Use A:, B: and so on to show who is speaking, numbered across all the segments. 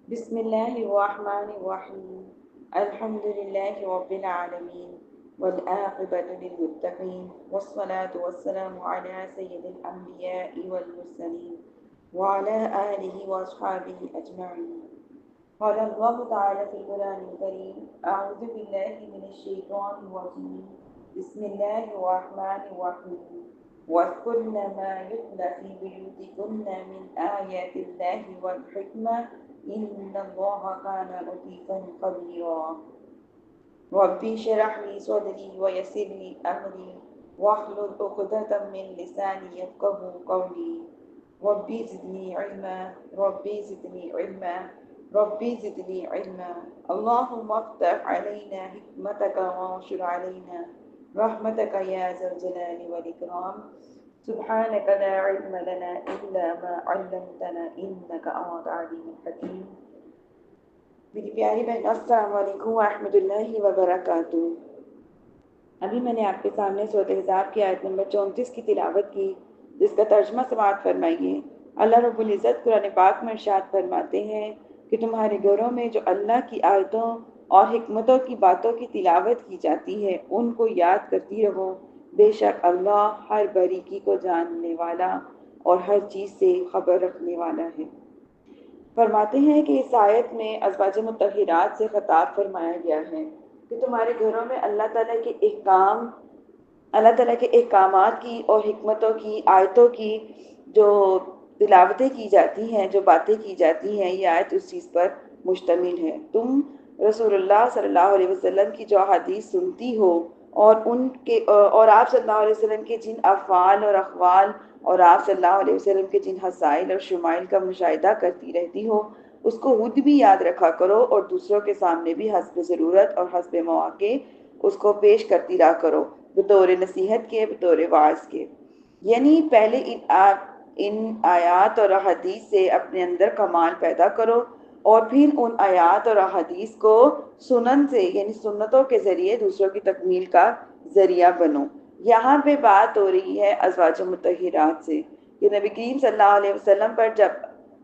A: بسم الله الرحمن الرحيم. الحمد لله رب العالمين والعاقبة للمتقين والصلاة والسلام على سيد الأنبياء والمرسلين وعلى آله وأصحابه أجمعين. قال الله تعالى في القرآن الكريم: أعوذ بالله من الشيطان الرجيم. بسم الله الرحمن الرحيم. واذكرن ما يتلى في بيوتكن من آيات الله والحكمة إن الله كان لطيفا خبيرا. ربي اشرح لي صدري ويسر لي أمري واحلل عقدة من لساني يفقه قولي. ربي زدني علما ربي زدني علما ربي زدني علما. اللهم افتح علينا حكمتك وانشر علينا رحمتك يا ذا الجلال والإكرام. سبحانك لا علم لنا إلا ما علمتنا إنك أنت العليم الحكيم. میری پیاری بہن السلام علیکم ورحمۃ اللہ وبرکاتہ۔ ابھی میں نے آپ کے سامنے سورۃ احزاب کی آیت نمبر 34 کی تلاوت کی، جس کا ترجمہ سماعت فرمائیے۔ اللہ رب العزت قرآن پاک میں ارشاد فرماتے ہیں کہ تمہارے گھروں میں جو اللہ کی آیتوں اور حکمتوں کی باتوں کی تلاوت کی جاتی ہے ان کو یاد کرتی رہو، بے شک اللہ ہر باریکی کو جاننے والا اور ہر چیز سے خبر رکھنے والا ہے۔ فرماتے ہیں کہ اس آیت میں ازواج مطہرات سے خطاب فرمایا گیا ہے کہ تمہارے گھروں میں اللہ تعالیٰ کے احکامات کی اور حکمتوں کی آیتوں کی جو تلاوتیں کی جاتی ہیں، جو باتیں کی جاتی ہیں، یہ آیت اس چیز پر مشتمل ہے۔ تم رسول اللہ صلی اللہ علیہ وسلم کی جو احادیث سنتی ہو اور آپ صلی اللہ علیہ وسلم کے جن افعال اور اقوال اور آپ صلی اللہ علیہ وسلم کے جن حسائل اور شمائل کا مشاہدہ کرتی رہتی ہو، اس کو خود بھی یاد رکھا کرو اور دوسروں کے سامنے بھی حسب ضرورت اور حسب مواقع اس کو پیش کرتی رہا کرو، بطور نصیحت کے، بطور واعظ کے۔ یعنی پہلے ان آیات اور احادیث سے اپنے اندر کمال پیدا کرو اور پھر ان آیات اور احادیث کو سنن سے یعنی سنتوں کے ذریعے دوسروں کی تکمیل کا ذریعہ بنو۔ یہاں پہ بات ہو رہی ہے ازواج مطہرات سے کہ نبی کریم صلی اللہ علیہ وسلم پر جب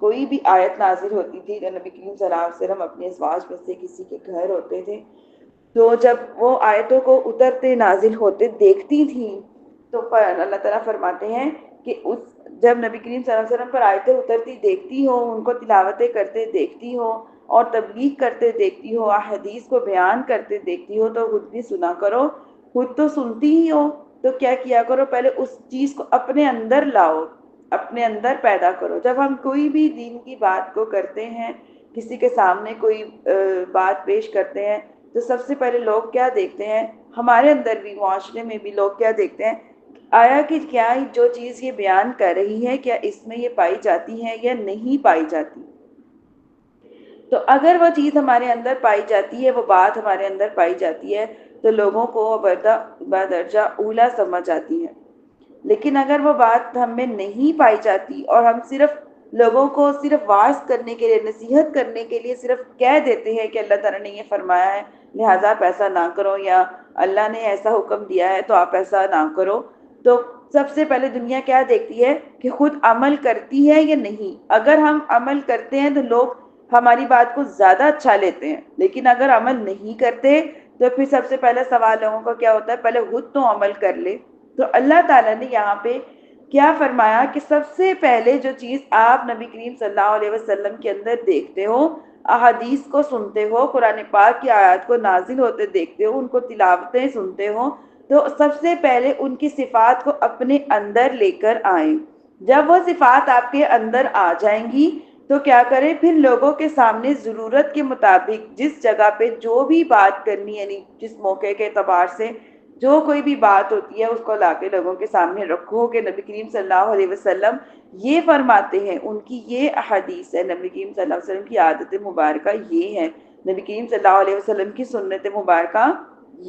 A: کوئی بھی آیت نازل ہوتی تھی تو نبی کریم صلی اللہ علیہ وسلم اپنے ازواج میں سے کسی کے گھر ہوتے تھے، تو جب وہ آیتوں کو اترتے نازل ہوتے دیکھتی تھیں تو اللہ تعالیٰ فرماتے ہیں کہ جب نبی کریم صلی اللہ علیہ وسلم پر آیتیں اترتی دیکھتی ہو، ان کو تلاوتیں کرتے دیکھتی ہو اور تبلیغ کرتے دیکھتی ہو، احادیث کو بیان کرتے دیکھتی ہو، تو خود بھی سنا کرو۔ خود تو سنتی ہی ہو تو کیا کیا کرو، پہلے اس چیز کو اپنے اندر لاؤ، اپنے اندر پیدا کرو۔ جب ہم کوئی بھی دین کی بات کو کرتے ہیں، کسی کے سامنے کوئی بات پیش کرتے ہیں، تو سب سے پہلے لوگ کیا دیکھتے ہیں، ہمارے اندر بھی معاشرے میں بھی لوگ کیا دیکھتے ہیں، آیا کہ کیا جو چیز یہ بیان کر رہی ہے کیا اس میں یہ پائی جاتی ہے یا نہیں پائی جاتی۔ تو اگر وہ چیز ہمارے اندر پائی جاتی ہے، وہ بات ہمارے اندر پائی جاتی ہے، تو لوگوں کو بدرجہ اولا سمجھ آتی ہے۔ لیکن اگر وہ بات ہم میں نہیں پائی جاتی اور ہم صرف لوگوں کو صرف واعظ کرنے کے لیے، نصیحت کرنے کے لیے صرف کہہ دیتے ہیں کہ اللہ تعالیٰ نے یہ فرمایا ہے لہٰذا آپ ایسا نہ کرو، یا اللہ نے ایسا حکم دیا ہے تو آپ ایسا نہ کرو، تو سب سے پہلے دنیا کیا دیکھتی ہے کہ خود عمل کرتی ہے یا نہیں۔ اگر ہم عمل کرتے ہیں تو لوگ ہماری بات کو زیادہ اچھا لیتے ہیں، لیکن اگر عمل نہیں کرتے تو پھر سب سے پہلا سوال لوگوں کا کیا ہوتا ہے، پہلے خود تو عمل کر لے۔ تو اللہ تعالیٰ نے یہاں پہ کیا فرمایا کہ سب سے پہلے جو چیز آپ نبی کریم صلی اللہ علیہ وسلم کے اندر دیکھتے ہو، احادیث کو سنتے ہو، قرآن پاک کی آیات کو نازل ہوتے دیکھتے ہو، ان کو تلاوتیں سنتے ہو، تو سب سے پہلے ان کی صفات کو اپنے اندر لے کر آئیں۔ جب وہ صفات آپ کے اندر آ جائیں گی تو کیا کریں، پھر لوگوں کے سامنے ضرورت کے مطابق جس جگہ پہ جو بھی بات کرنی، یعنی جس موقع کے اعتبار سے جو کوئی بھی بات ہوتی ہے اس کو لا کے لوگوں کے سامنے رکھو کہ نبی کریم صلی اللہ علیہ وسلم یہ فرماتے ہیں، ان کی یہ احادیث ہے، نبی کریم صلی اللہ علیہ وسلم کی عادت مبارکہ یہ ہے، نبی کریم صلی اللہ علیہ وسلم کی سنت مبارکہ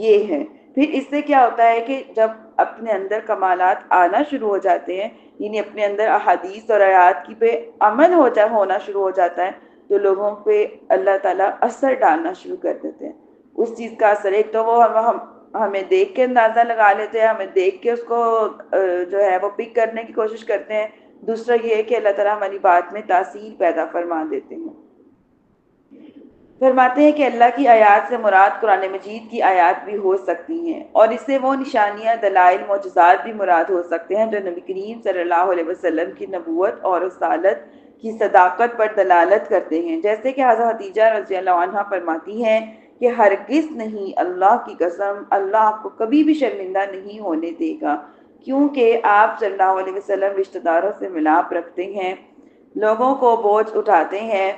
A: یہ ہے۔ پھر اس سے کیا ہوتا ہے کہ جب اپنے اندر کمالات آنا شروع ہو جاتے ہیں، یعنی اپنے اندر احادیث اور آیات کی پہ عمل ہونا شروع ہو جاتا ہے، تو لوگوں پہ اللہ تعالیٰ اثر ڈالنا شروع کر دیتے ہیں۔ اس چیز کا اثر ایک تو وہ ہمیں دیکھ کے اندازہ لگا لیتے ہیں، ہمیں دیکھ کے اس کو جو ہے وہ پک کرنے کی کوشش کرتے ہیں۔ دوسرا یہ ہے کہ اللہ تعالیٰ ہماری بات میں تاثیر پیدا فرما دیتے ہیں۔ فرماتے ہیں کہ اللہ کی آیات سے مراد قرآن مجید کی آیات بھی ہو سکتی ہیں، اور اس سے وہ نشانیاں، دلائل، معجزات بھی مراد ہو سکتے ہیں جو نبی کریم صلی اللہ علیہ وسلم کی نبوت اور رسالت کی صداقت پر دلالت کرتے ہیں، جیسے کہ حضرت خدیجہ رضی اللہ عنہ فرماتی ہیں کہ ہرگز نہیں، اللہ کی قسم، اللہ آپ کو کبھی بھی شرمندہ نہیں ہونے دے گا، کیونکہ آپ صلی اللہ علیہ وسلم رشتہ داروں سے ملاپ رکھتے ہیں، لوگوں کو بوجھ اٹھاتے ہیں،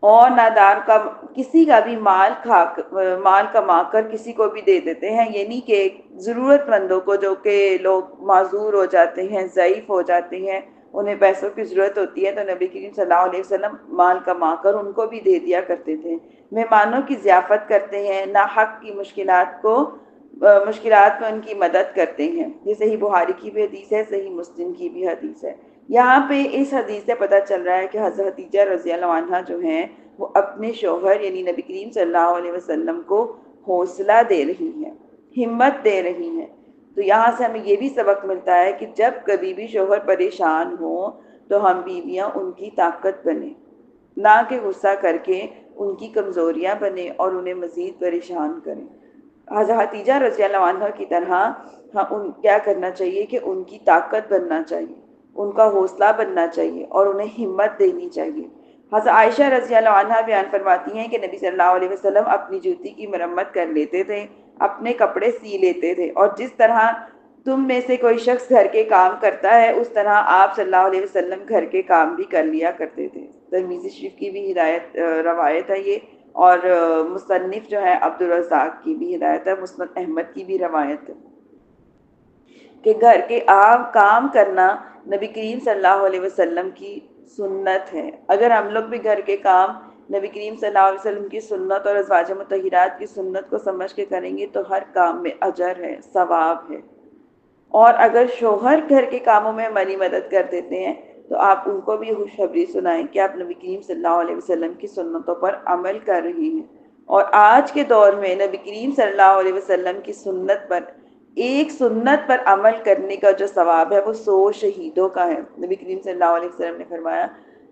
A: اور نادار کا کسی کا بھی مال کما کر کسی کو بھی دے دیتے ہیں، یعنی کہ ضرورت مندوں کو، جو کہ لوگ معذور ہو جاتے ہیں، ضعیف ہو جاتے ہیں، انہیں پیسوں کی ضرورت ہوتی ہے، تو نبی کریم صلی اللہ علیہ وسلم مال کما کر ان کو بھی دے دیا کرتے تھے، مہمانوں کی ضیافت کرتے ہیں، ناحق کی مشکلات میں ان کی مدد کرتے ہیں۔ یہ صحیح بخاری کی بھی حدیث ہے، صحیح مسلم کی بھی حدیث ہے۔ یہاں پہ اس حدیث سے پتہ چل رہا ہے کہ حضرت خدیجہ رضی اللہ عنہ جو ہیں وہ اپنے شوہر یعنی نبی کریم صلی اللہ علیہ وسلم کو حوصلہ دے رہی ہیں، ہمت دے رہی ہیں۔ تو یہاں سے ہمیں یہ بھی سبق ملتا ہے کہ جب کبھی بھی شوہر پریشان ہو تو ہم بیویاں ان کی طاقت بنیں، نہ کہ غصہ کر کے ان کی کمزوریاں بنیں اور انہیں مزید پریشان کریں۔ حضرت خدیجہ رضی اللہ عنہ کی طرح کیا کرنا چاہیے کہ ان کی طاقت بننا چاہیے، ان کا حوصلہ بننا چاہیے اور انہیں ہمت دینی چاہیے۔ حضرت عائشہ رضی اللہ عنہ بیان فرماتی ہیں کہ نبی صلی اللہ علیہ وسلم اپنی جوتی کی مرمت کر لیتے تھے، اپنے کپڑے سی لیتے تھے، اور جس طرح تم میں سے کوئی شخص گھر کے کام کرتا ہے اس طرح آپ صلی اللہ علیہ وسلم گھر کے کام بھی کر لیا کرتے تھے۔ ترمذی شریف کی بھی روایت ہے یہ، اور مصنف جو ہے عبدالرزاق کی بھی ہدایت ہے، مسند احمد کی بھی روایت ہے کہ گھر کے عام کام کرنا نبی کریم صلی اللہ علیہ وسلم کی سنت ہے۔ اگر ہم لوگ بھی گھر کے کام نبی کریم صلی اللہ علیہ وسلم کی سنت اور ازواج مطہرات کی سنت کو سمجھ کے کریں گے تو ہر کام میں اجر ہے، ثواب ہے۔ اور اگر شوہر گھر کے کاموں میں ہماری مدد کر دیتے ہیں تو آپ ان کو بھی خوشخبری سنائیں کہ آپ نبی کریم صلی اللہ علیہ وسلم کی سنتوں پر عمل کر رہی ہیں۔ اور آج کے دور میں نبی کریم صلی اللہ علیہ وسلم کی سنت پر، ایک سنت پر عمل کرنے کا جو ثواب ہے وہ 100 شہیدوں کا ہے۔ نبی کریم صلی اللہ علیہ وسلم نے فرمایا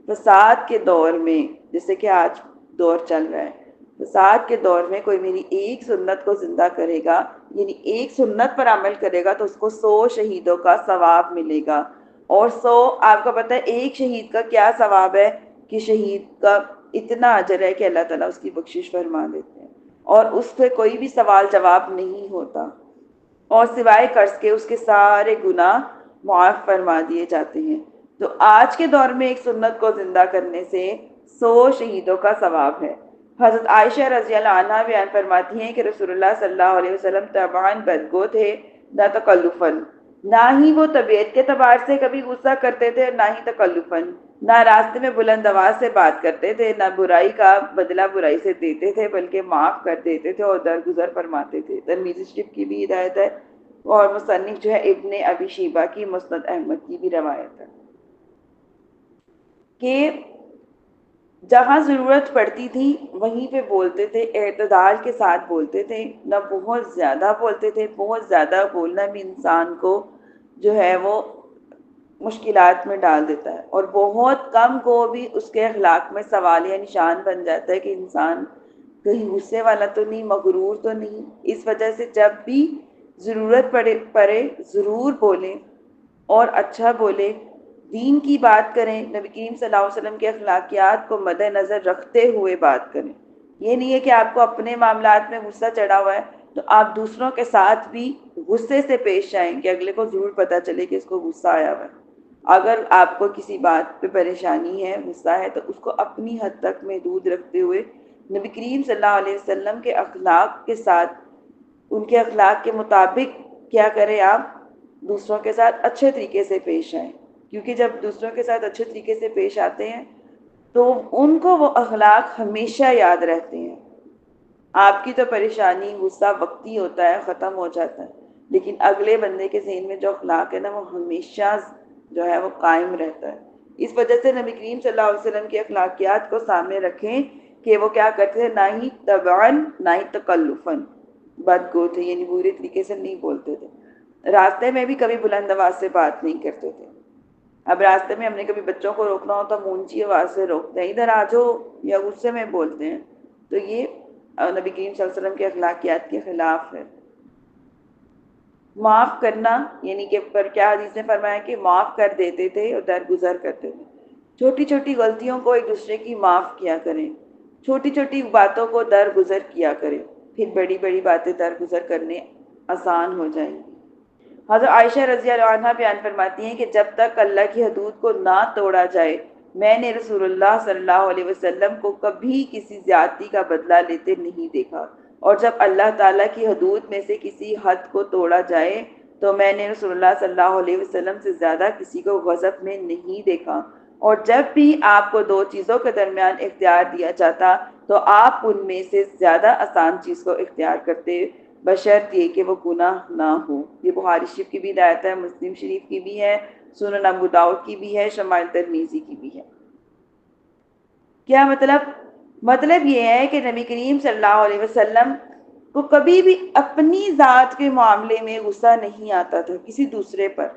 A: فساد کے دور میں، جیسے کہ آج دور چل رہا ہے، فساد کے دور میں کوئی میری ایک سنت کو زندہ کرے گا، یعنی ایک سنت پر عمل کرے گا، تو اس کو 100 شہیدوں کا ثواب ملے گا۔ اور 100، آپ کو پتہ ہے ایک شہید کا کیا ثواب ہے، کہ شہید کا اتنا اجر ہے کہ اللہ تعالیٰ اس کی بخشش فرما دیتے ہیں، اور اس پہ کوئی بھی سوال جواب نہیں ہوتا، اور سوائے قرض کے اس کے سارے گناہ معاف فرما دیے جاتے ہیں۔ تو آج کے دور میں ایک سنت کو زندہ کرنے سے 100 شہیدوں کا ثواب ہے۔ حضرت عائشہ رضی اللہ عنہ بیان فرماتی ہیں کہ رسول اللہ صلی اللہ علیہ وسلم طبعاً بدگو تھے، نہ تکلفاً، نہ ہی وہ طبیعت کے اعتبار سے کبھی غصہ کرتے تھے، نہ ہی تکلفاً، نہ راستے میں بلند آواز سے بات کرتے تھے، نہ برائی کا بدلہ برائی سے دیتے تھے بلکہ معاف کر دیتے تھے اور درگزر فرماتے تھے۔ ترمذی شریف کی بھی ہدایت ہے، اور مصنف جو ہے ابن ابی شیبہ کی، مسند احمد کی بھی روایت ہے کہ جہاں ضرورت پڑتی تھی وہیں پہ بولتے تھے، اعتدال کے ساتھ بولتے تھے، نہ بہت زیادہ بولتے تھے۔ بہت زیادہ بولنا بھی انسان کو جو ہے وہ مشکلات میں ڈال دیتا ہے، اور بہت کم کو بھی اس کے اخلاق میں سوال یا نشان بن جاتا ہے کہ انسان کہیں غصے والا تو نہیں، مغرور تو نہیں۔ اس وجہ سے جب بھی ضرورت پڑے ضرور بولیں، اور اچھا بولیں، دین کی بات کریں، نبی کریم صلی اللہ علیہ وسلم کے اخلاقیات کو مد نظر رکھتے ہوئے بات کریں۔ یہ نہیں ہے کہ آپ کو اپنے معاملات میں غصہ چڑھا ہوا ہے تو آپ دوسروں کے ساتھ بھی غصے سے پیش آئیں کہ اگلے کو ضرور پتہ چلے کہ اس کو غصہ آیا ہوا ہے۔ اگر آپ کو کسی بات پہ پریشانی ہے، غصہ ہے، تو اس کو اپنی حد تک محدود رکھتے ہوئے نبی کریم صلی اللہ علیہ وسلم کے اخلاق کے ساتھ، ان کے اخلاق کے مطابق کیا کریں، آپ دوسروں کے ساتھ اچھے طریقے سے پیش آئیں، کیونکہ جب دوسروں کے ساتھ اچھے طریقے سے پیش آتے ہیں تو ان کو وہ اخلاق ہمیشہ یاد رہتے ہیں۔ آپ کی تو پریشانی، غصہ وقتی ہوتا ہے، ختم ہو جاتا ہے، لیکن اگلے بندے کے ذہن میں جو اخلاق ہے نا وہ ہمیشہ جو ہے وہ قائم رہتا ہے۔ اس وجہ سے نبی کریم صلی اللہ علیہ وسلم کے اخلاقیات کو سامنے رکھیں کہ وہ کیا کرتے تھے، نہ ہی طبعاً نہ ہی تکلفاً بدگو تھے، یعنی برے طریقے سے نہیں بولتے تھے۔ راستے میں بھی کبھی بلند آواز سے بات نہیں کرتے تھے۔ اب راستے میں ہم نے کبھی بچوں کو روکنا ہو تو ہم اونچی آواز سے روکتے ہیں، ادھر آ جاؤ، یا غصے میں بولتے ہیں، تو یہ نبی کریم صلی اللہ علیہ وسلم کے اخلاقیات کے خلاف ہے۔ معاف کرنا، یعنی کہ پر کیا حدیث نے فرمایا کہ معاف کر دیتے تھے اور درگزر کرتے تھے۔ چھوٹی چھوٹی غلطیوں کو ایک دوسرے کی معاف کیا کریں، چھوٹی چھوٹی باتوں کو درگزر کیا کریں، پھر بڑی بڑی باتیں درگزر کرنے آسان ہو جائیں گی۔ حضرت عائشہ رضی اللہ عنہا بیان فرماتی ہیں کہ جب تک اللہ کی حدود کو نہ توڑا جائے میں نے رسول اللہ صلی اللہ علیہ وسلم کو کبھی کسی زیادتی کا بدلہ لیتے نہیں دیکھا، اور جب اللہ تعالیٰ کی حدود میں سے کسی حد کو توڑا جائے تو میں نے رسول اللہ صلی اللہ علیہ وسلم سے زیادہ کسی کو غضب میں نہیں دیکھا، اور جب بھی آپ کو دو چیزوں کے درمیان اختیار دیا جاتا تو آپ ان میں سے زیادہ آسان چیز کو اختیار کرتے، بشرط یہ کہ وہ گناہ نہ ہو۔ یہ بخاری شریف کی بھی روایت ہے، مسلم شریف کی بھی ہے، سنن ابو داؤد کی بھی ہے، شمائل ترمذی کی بھی ہے۔ کیا مطلب یہ ہے کہ نبی کریم صلی اللہ علیہ وسلم کو کبھی بھی اپنی ذات کے معاملے میں غصہ نہیں آتا تھا کسی دوسرے پر،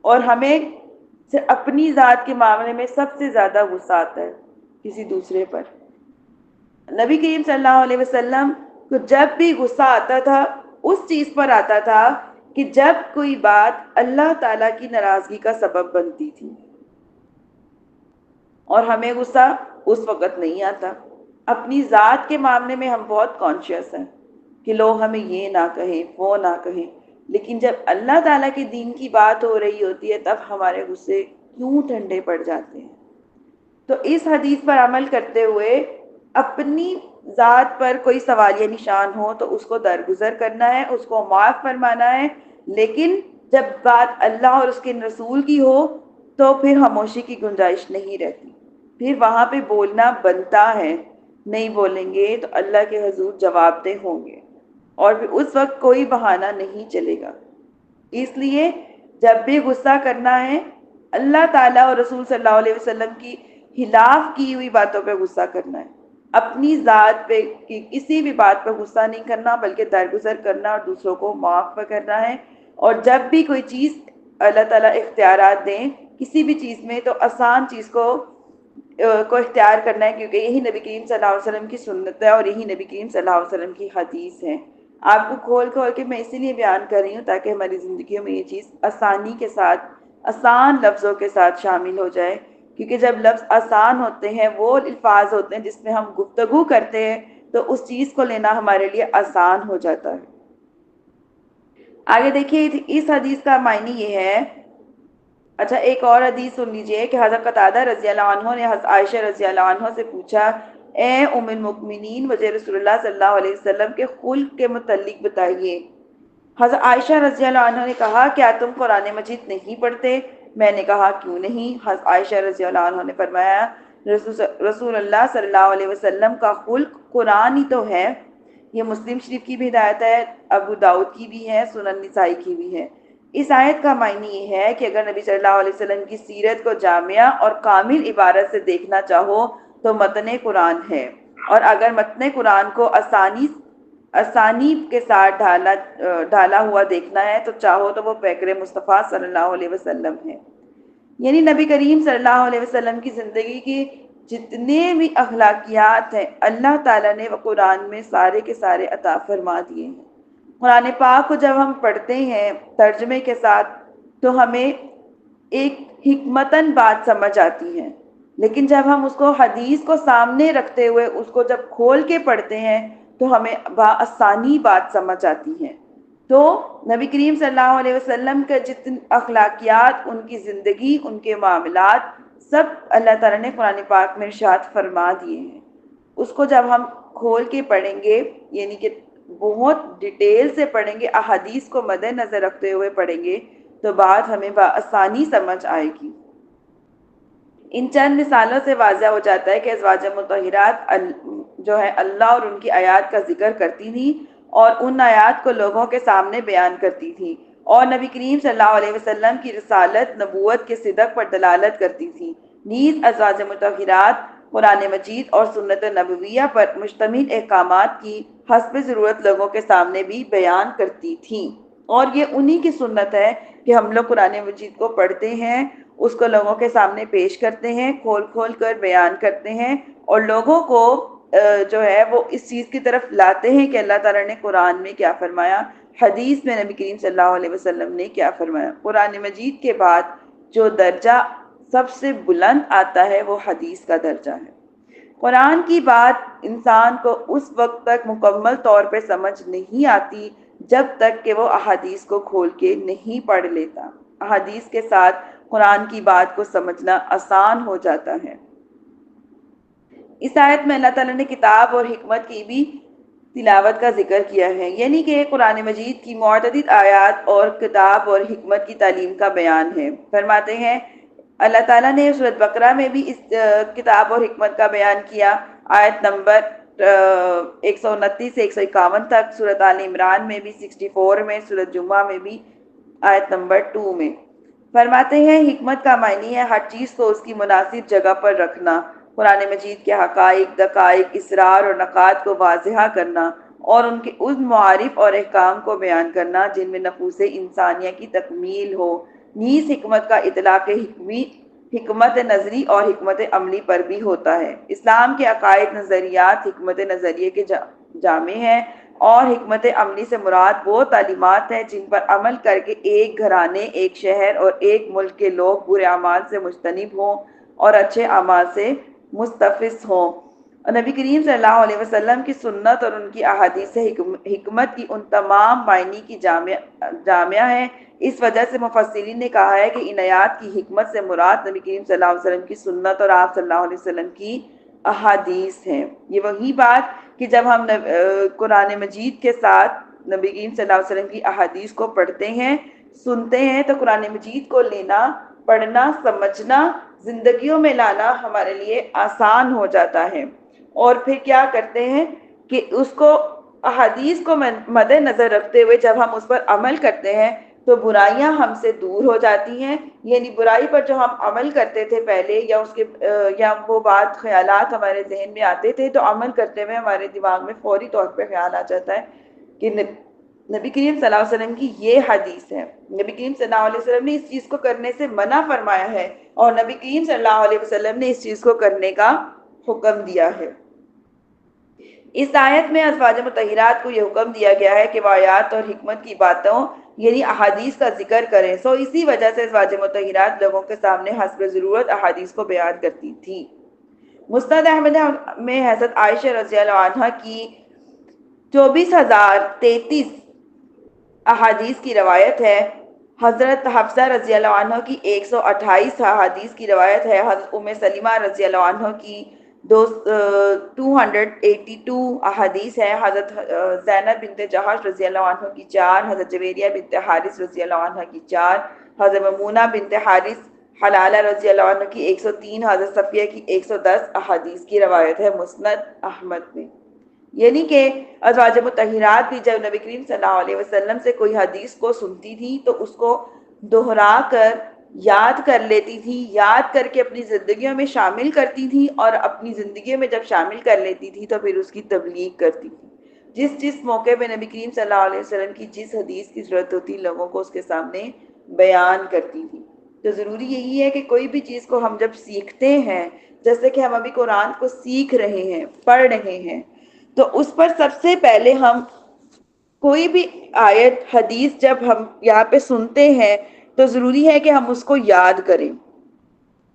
A: اور ہمیں اپنی ذات کے معاملے میں سب سے زیادہ غصہ آتا ہے کسی دوسرے پر۔ نبی کریم صلی اللہ علیہ وسلم کو جب بھی غصہ آتا تھا اس چیز پر آتا تھا کہ جب کوئی بات اللہ تعالیٰ کی ناراضگی کا سبب بنتی تھی، اور ہمیں غصہ اس وقت نہیں آتا۔ اپنی ذات کے معاملے میں ہم بہت کانشیس ہیں کہ لوگ ہمیں یہ نہ کہیں وہ نہ کہیں، لیکن جب اللہ تعالیٰ کے دین کی بات ہو رہی ہوتی ہے تب ہمارے غصے کیوں ٹھنڈے پڑ جاتے ہیں۔ تو اس حدیث پر عمل کرتے ہوئے اپنی ذات پر کوئی سوالیہ نشان ہو تو اس کو درگزر کرنا ہے، اس کو معاف فرمانا ہے، لیکن جب بات اللہ اور اس کے رسول کی ہو تو پھر خاموشی کی گنجائش نہیں رہتی، پھر وہاں پہ بولنا بنتا ہے۔ نہیں بولیں گے تو اللہ کے حضور جواب دہ ہوں گے، اور پھر اس وقت کوئی بہانہ نہیں چلے گا۔ اس لیے جب بھی غصہ کرنا ہے اللہ تعالیٰ اور رسول صلی اللہ علیہ وسلم کی خلاف کی ہوئی باتوں پہ غصہ کرنا ہے، اپنی ذات پہ کی کسی بھی بات پہ غصہ نہیں کرنا بلکہ درگزر کرنا اور دوسروں کو معاف کرنا ہے۔ اور جب بھی کوئی چیز اللہ تعالیٰ اختیارات دیں کسی بھی چیز میں تو آسان چیز کو اختیار کرنا ہے، کیونکہ یہی نبی کریم صلی اللہ علیہ وسلم کی سنت ہے اور یہی نبی کریم صلی اللہ علیہ وسلم کی حدیث ہے۔ آپ کو کھول کھول کے میں اسی لیے بیان کر رہی ہوں تاکہ ہماری زندگیوں میں یہ چیز آسانی کے ساتھ، آسان لفظوں کے ساتھ شامل ہو جائے، کیونکہ جب لفظ آسان ہوتے ہیں وہ الفاظ ہوتے ہیں جس میں ہم گفتگو کرتے ہیں تو اس چیز کو لینا ہمارے لیے آسان ہو جاتا ہے۔ آگے دیکھیے اس حدیث کا معنی یہ ہے، اچھا ایک اور حدیث سن لیجئے کہ حضرت قتادہ رضی اللہ عنہ نے حضرت عائشہ رضی اللہ عنہ سے پوچھا، اے ام المؤمنین مجھے رسول اللہ صلی اللہ علیہ وسلم کے خلق کے متعلق بتائیے۔ حضرت عائشہ رضی اللہ عنہ نے کہا کیا تم قرآن مجید نہیں پڑھتے؟ میں نے کہا کیوں نہیں؟ حضرت عائشہ رضی اللہ عنہ نے فرمایا رسول اللہ صلی اللہ علیہ وسلم کا خلق قرآن ہی تو ہے۔ یہ مسلم شریف کی بھی ہدایت ہے، ابو داؤد کی بھی ہے، سنن نسائی کی بھی ہے۔ اس آیت کا معنی یہ ہے کہ اگر نبی صلی اللہ علیہ وسلم کی سیرت کو جامعہ اور کامل عبارت سے دیکھنا چاہو تو متن قرآن ہے، اور اگر متن قرآن کو اسانید کے ساتھ ڈھالا ہوا دیکھنا ہے تو چاہو تو وہ پیکر مصطفیٰ صلی اللہ علیہ وسلم ہے۔ یعنی نبی کریم صلی اللہ علیہ وسلم کی زندگی کی جتنے بھی اخلاقیات ہیں اللہ تعالیٰ نے وہ قرآن میں سارے کے سارے عطا فرما دیے ہیں۔ قرآن پاک کو جب ہم پڑھتے ہیں ترجمے کے ساتھ تو ہمیں ایک حکمتاً بات سمجھ آتی ہے، لیکن جب ہم اس کو حدیث کو سامنے رکھتے ہوئے اس کو جب کھول کے پڑھتے ہیں تو ہمیں بآسانی بات سمجھ آتی ہے۔ تو نبی کریم صلی اللہ علیہ وسلم کے جتنے اخلاقیات، ان کی زندگی، ان کے معاملات سب اللہ تعالیٰ نے قرآن پاک میں ارشاد فرما دیے ہیں۔ اس کو جب ہم کھول کے پڑھیں گے، یعنی کہ بہت ڈیٹیل سے پڑھیں گے، احادیث کو مد نظر رکھتے ہوئے پڑھیں گے تو بات ہمیں بآسانی سمجھ آئے گی۔ ان چند مثالوں سے واضح ہو جاتا ہے کہ ازواج مطہرات جو ہے اللہ اور ان کی آیات کا ذکر کرتی تھیں اور ان آیات کو لوگوں کے سامنے بیان کرتی تھیں، اور نبی کریم صلی اللہ علیہ وسلم کی رسالت نبوت کے صدق پر دلالت کرتی تھیں۔ نیز ازواج مطہرات قرآن مجید اور سنت نبویہ پر مشتمل احکامات کی حسب ضرورت لوگوں کے سامنے بھی بیان کرتی تھیں، اور یہ انہی کی سنت ہے کہ ہم لوگ قرآن مجید کو پڑھتے ہیں، اس کو لوگوں کے سامنے پیش کرتے ہیں، کھول کھول کر بیان کرتے ہیں، اور لوگوں کو جو ہے وہ اس چیز کی طرف لاتے ہیں کہ اللہ تعالیٰ نے قرآن میں کیا فرمایا، حدیث میں نبی کریم صلی اللہ علیہ وسلم نے کیا فرمایا۔ قرآن مجید کے بعد جو درجہ سب سے بلند آتا ہے وہ حدیث کا درجہ ہے۔ قرآن کی بات انسان کو اس وقت تک مکمل طور پہ سمجھ نہیں آتی جب تک کہ وہ احادیث کو کھول کے نہیں پڑھ لیتا۔ احادیث کے ساتھ قرآن کی بات کو سمجھنا آسان ہو جاتا ہے۔ اس آیت میں اللہ تعالیٰ نے کتاب اور حکمت کی بھی تلاوت کا ذکر کیا ہے، یعنی کہ قرآن مجید کی متعدد آیات اور کتاب اور حکمت کی تعلیم کا بیان ہے۔ فرماتے ہیں اللہ تعالیٰ نے سورۃ بقرہ میں بھی اس کتاب اور حکمت کا بیان کیا، آیت نمبر 129 سے 151 تک، سورۃ آل عمران میں بھی 64 میں، سورۃ جمعہ میں بھی آیت نمبر 2 میں۔ فرماتے ہیں حکمت کا معنی ہے ہر چیز کو اس کی مناسب جگہ پر رکھنا، قرآن مجید کے حقائق، دقائق، اسرار اور نکات کو واضح کرنا اور ان معارف اور احکام کو بیان کرنا جن میں نفوس انسانیہ کی تکمیل ہو۔ نیز حکمت کا اطلاق حکمت نظری اور حکمت عملی پر بھی ہوتا ہے۔ اسلام کے عقائد نظریات حکمت نظریے کے جامع ہیں، اور حکمت عملی سے مراد وہ تعلیمات ہیں جن پر عمل کر کے ایک گھرانے، ایک شہر اور ایک ملک کے لوگ برے اعمال سے مجتنب ہوں اور اچھے اعمال سے مستفز ہوں۔ اور نبی کریم صلی اللہ علیہ وسلم کی سنت اور ان کی احادیث سے حکمت کی ان تمام معنی کی جامعہ ہے۔ اس وجہ سے مفسرین نے کہا ہے کہ ان آیات کی حکمت سے مراد نبی کریم صلی اللہ علیہ وسلم کی سنت اور آپ صلی اللہ علیہ وسلم کی احادیث ہیں۔ یہ وہی بات کہ جب ہم قرآن مجید کے ساتھ نبی کریم صلی اللہ علیہ وسلم کی احادیث کو پڑھتے ہیں، سنتے ہیں، تو قرآن مجید کو لینا، پڑھنا، سمجھنا، زندگیوں میں لانا ہمارے لیے آسان ہو جاتا ہے۔ اور پھر کیا کرتے ہیں کہ اس کو احادیث کو مد نظر رکھتے ہوئے جب ہم اس پر عمل کرتے ہیں تو برائیاں ہم سے دور ہو جاتی ہیں، یعنی برائی پر جو ہم عمل کرتے تھے پہلے، یا وہ بات خیالات ہمارے ذہن میں آتے تھے، تو عمل کرتے ہوئے ہمارے دماغ میں فوری طور پہ خیال آ جاتا ہے کہ نبی کریم صلی اللہ علیہ وسلم کی یہ حدیث ہے، نبی کریم صلی اللہ علیہ وسلم نے اس چیز کو کرنے سے منع فرمایا ہے، اور نبی کریم صلی اللہ علیہ وسلم نے اس چیز کو کرنے کا حکم دیا ہے۔ اس آیت میں ازواج مطہرات کو یہ حکم دیا گیا ہے کہ وہ آیات اور حکمت کی باتوں یعنی احادیث کا ذکر کریں، سو اسی وجہ سے ازواج مطہرات لوگوں کے سامنے حسب ضرورت احادیث کو بیان کرتی تھی۔ مسند احمد میں حضرت عائشہ رضی اللہ عنہ کی 24,033 احادیث کی روایت ہے، حضرت حفصہ رضی اللہ عنہ کی 128 احادیث کی روایت ہے، حضرت ام سلمہ رضی اللہ عنہ کی 282 احادیث ہے، حضرت زینب بنت جہش رضی اللہ عنہ کی 4، حضرت جویریہ بنت حارث رضی اللہ عنہ کی 4، حضرت ممونہ بنت حارث حلالہ رضی اللہ عنہ کی 103، حضرت صفیہ کی 110 احادیث کی روایت ہے مسند احمد میں۔ یعنی کہ ازواج مطہرات بھی جب نبی کریم صلی اللہ علیہ وسلم سے کوئی حدیث کو سنتی تھی تو اس کو دہرا کر یاد کر لیتی تھی، یاد کر کے اپنی زندگیوں میں شامل کرتی تھی، اور اپنی زندگیوں میں جب شامل کر لیتی تھی تو پھر اس کی تبلیغ کرتی تھی۔ جس موقع پہ نبی کریم صلی اللہ علیہ وسلم کی جس حدیث کی ضرورت ہوتی لوگوں کو اس کے سامنے بیان کرتی تھی۔ تو ضروری یہی ہے کہ کوئی بھی چیز کو ہم جب سیکھتے ہیں، جیسے کہ ہم ابھی قرآن کو سیکھ رہے ہیں، پڑھ رہے ہیں، تو اس پر سب سے پہلے ہم کوئی بھی آیت حدیث جب ہم یہاں پہ سنتے ہیں تو ضروری ہے کہ ہم اس کو یاد کریں۔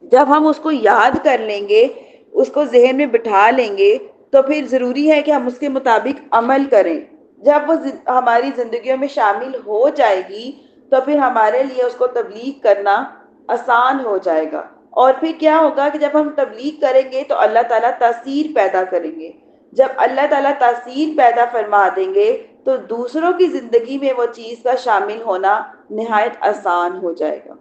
A: جب ہم اس کو یاد کر لیں گے، اس کو ذہن میں بٹھا لیں گے، تو پھر ضروری ہے کہ ہم اس کے مطابق عمل کریں۔ جب وہ ہماری زندگیوں میں شامل ہو جائے گی تو پھر ہمارے لیے اس کو تبلیغ کرنا آسان ہو جائے گا۔ اور پھر کیا ہوگا کہ جب ہم تبلیغ کریں گے تو اللہ تعالیٰ تاثیر پیدا کریں گے۔ جب اللہ تعالیٰ تاثیر پیدا فرما دیں گے تو دوسروں کی زندگی میں وہ چیز کا شامل ہونا نہایت آسان ہو جائے گا۔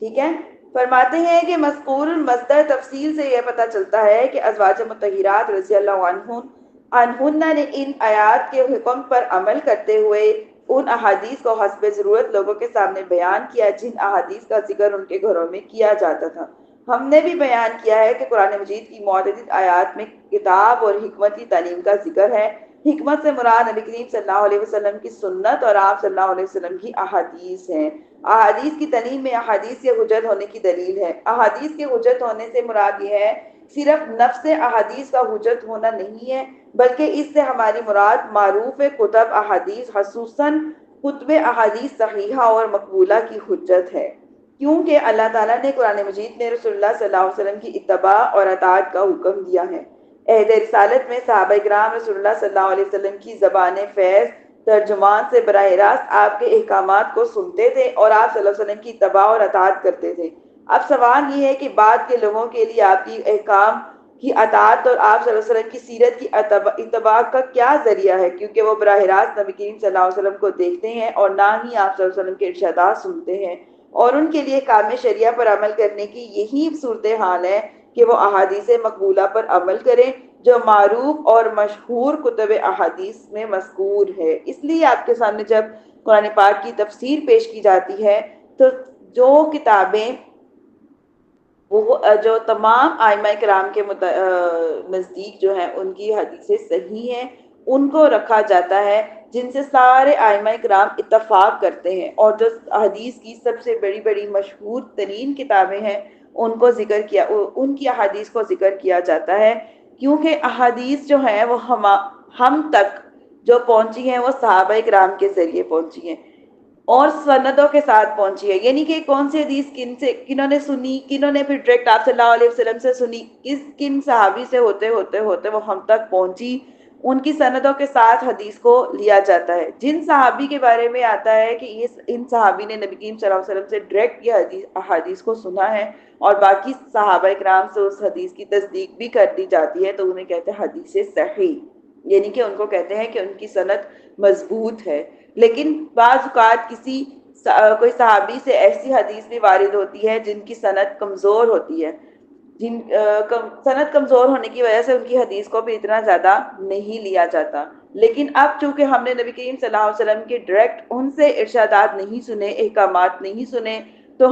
A: ٹھیک ہے؟ فرماتے ہیں کہ مذکور مصدر تفصیل سے یہ پتہ چلتا ہے کہ ازواج مطہرات رضی اللہ عنہن نے ان آیات کے حکم پر عمل کرتے ہوئے ان احادیث کو حسب ضرورت لوگوں کے سامنے بیان کیا جن احادیث کا ذکر ان کے گھروں میں کیا جاتا تھا۔ ہم نے بھی بیان کیا ہے کہ قرآن مجید کی متعدد آیات میں کتاب اور حکمت کی تعلیم کا ذکر ہے۔ حکمت سے مراد نبی کریم صلی اللہ علیہ وسلم کی سنت اور آپ صلی اللہ علیہ وسلم کی احادیث ہیں۔ احادیث کی تعلیم میں احادیث کے حجت ہونے کی دلیل ہے۔ احادیث کے حجت ہونے سے مراد یہ ہے صرف نفس احادیث کا حجت ہونا نہیں ہے، بلکہ اس سے ہماری مراد معروف کتب احادیث، خصوصاً کتب احادیث صحیحہ اور مقبولہ کی حجت ہے، کیونکہ اللہ تعالیٰ نے قرآن مجید میں رسول اللہ صلی اللہ علیہ وسلم کی اتباع اور اطاعت کا حکم دیا ہے۔ عہد رسالت میں صحابہ کرام رسول اللہ صلی اللہ علیہ وسلم کی زبان فیض ترجمان سے براہ راست آپ کے احکامات کو سنتے تھے اور آپ صلی اللہ علیہ وسلم کی اتباع اور اطاعت کرتے تھے۔ اب سوال یہ ہے کہ بعد کے لوگوں کے لیے آپ کی احکام کی اطاعت اور آپ صلی اللہ علیہ وسلم کی سیرت کی اتباع کا کیا ذریعہ ہے، کیونکہ وہ براہ راست نبی کریم صلی اللہ علیہ وسلم کو دیکھتے ہیں اور نہ ہی آپ صلی اللہ علیہ وسلم کے ارشادات سنتے ہیں، اور ان کے لیے کام شریعہ پر عمل کرنے کی یہی صورتحال ہے کہ وہ احادیث مقبولہ پر عمل کریں جو معروف اور مشہور کتب احادیث میں مذکور ہے۔ اس لیے آپ کے سامنے جب قرآن پاک کی تفسیر پیش کی جاتی ہے تو جو کتابیں وہ جو تمام ائمہ کرام کے نزدیک جو ہیں ان کی حدیثیں صحیح ہیں ان کو رکھا جاتا ہے، جن سے سارے ائمہ کرام اتفاق کرتے ہیں، اور جو حدیث کی سب سے بڑی بڑی مشہور ترین کتابیں ہیں ان کو ذکر کیا، ان کی احادیث کو ذکر کیا جاتا ہے، کیونکہ احادیث جو ہیں وہ ہم تک جو پہنچی ہیں وہ صحابہ کرام کے ذریعے پہنچی ہیں اور سندوں کے ساتھ پہنچی ہے، یعنی کہ کون سی حدیث کنہوں نے سنی، کنہوں نے پھر ڈائریکٹ آپ صلی اللہ علیہ وسلم سے سنی، کن صحابی سے ہوتے ہوتے ہوتے وہ ہم تک پہنچی، ان کی سندوں کے ساتھ حدیث کو لیا جاتا ہے۔ جن صحابی کے بارے میں آتا ہے کہ ان صحابی نے نبی کریم صلی اللہ علیہ وسلم سے ڈائریکٹ یہ حدیث کو سنا ہے اور باقی صحابہ کرام سے اس حدیث کی تصدیق بھی کر دی جاتی ہے، تو انہیں کہتے ہیں حدیث صحیح، یعنی کہ ان کو کہتے ہیں کہ ان کی سند مضبوط ہے۔ لیکن بعض اوقات کوئی صحابی سے ایسی حدیث بھی وارد ہوتی ہے جن کی سند کمزور ہوتی ہے، سند کمزور ہونے کی وجہ سے ان کی حدیث کو بھی اتنا زیادہ نہیں لیا جاتا۔ لیکن اب چونکہ ہم نے نبی کریم صلی اللہ علیہ وسلم کے ڈائریکٹ ان سے ارشادات نہیں سنے، احکامات نہیں سنے، تو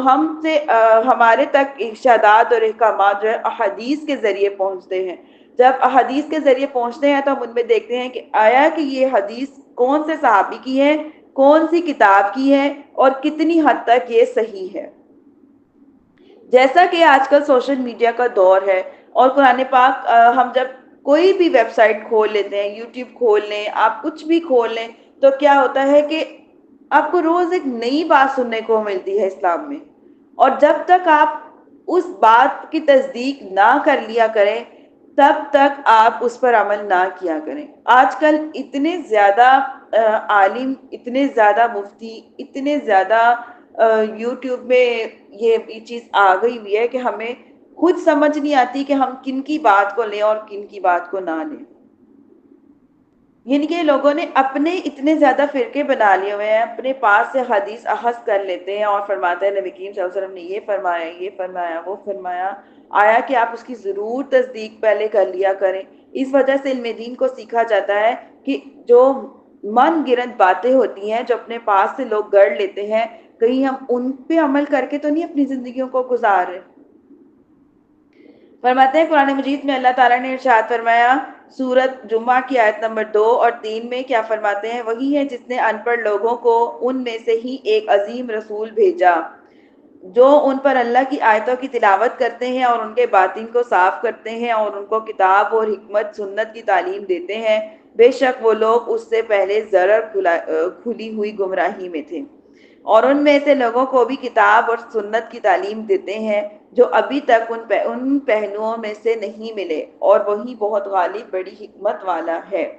A: ہمارے تک ارشادات اور احکامات جو ہے احادیث کے ذریعے پہنچتے ہیں۔ جب احادیث کے ذریعے پہنچتے ہیں تو ہم ان میں دیکھتے ہیں کہ آیا کہ یہ حدیث کون سے صحابی کی ہے، کون سی کتاب کی ہے اور کتنی حد تک یہ صحیح ہے۔ جیسا کہ آج کل سوشل میڈیا کا دور ہے اور قرآن پاک ہم جب کوئی بھی ویب سائٹ کھول لیتے ہیں، یوٹیوب کھول لیں، آپ کچھ بھی کھول لیں، تو کیا ہوتا ہے کہ آپ کو روز ایک نئی بات سننے کو ملتی ہے اسلام میں، اور جب تک آپ اس بات کی تصدیق نہ کر لیا کریں تب تک آپ اس پر عمل نہ کیا کریں۔ آج کل اتنے زیادہ عالم، اتنے زیادہ مفتی، اتنے زیادہ یوٹیوب میں یہ چیز آ گئی ہوئی ہے کہ ہمیں خود سمجھ نہیں آتی کہ ہم کن کی بات کو لیں اور کن کی بات کو نہ لیں۔ یعنی کہ لوگوں نے اپنے اتنے زیادہ فرقے بنا لیے ہوئے ہیں، اپنے پاس سے حدیث اخذ کر لیتے ہیں اور فرماتے ہیں نبی کریم صلی اللہ علیہ وسلم نے یہ فرمایا، یہ فرمایا، وہ فرمایا، آیا کہ آپ اس کی ضرور تصدیق پہلے کر لیا کریں۔ اس وجہ سے علم دین کو سیکھا جاتا ہے کہ جو من گرنت باتیں ہوتی ہیں جو اپنے پاس سے لوگ گڑھ لیتے ہیں، کہیں ہم ان پہ عمل کر کے تو نہیں اپنی زندگیوں کو گزار رہے۔ فرماتے ہیں قرآن مجید میں اللہ تعالیٰ نے ارشاد فرمایا سورت جمعہ کی آیت نمبر 2 اور 3 میں، کیا فرماتے ہیں؟ وہی ہے جس نے ان پڑھ لوگوں کو ان میں سے ہی ایک عظیم رسول بھیجا جو ان پر اللہ کی آیتوں کی تلاوت کرتے ہیں اور ان کے باطن کو صاف کرتے ہیں اور ان کو کتاب اور حکمت سنت کی تعلیم دیتے ہیں، بے شک وہ لوگ اس سے پہلے کھلی ہوئی گمراہی میں تھے، اور ان میں سے لوگوں کو بھی کتاب اور سنت کی تعلیم دیتے ہیں جو ابھی تک ان پہلوؤں میں سے نہیں ملے، اور وہی بہت غالب بڑی حکمت والا ہے۔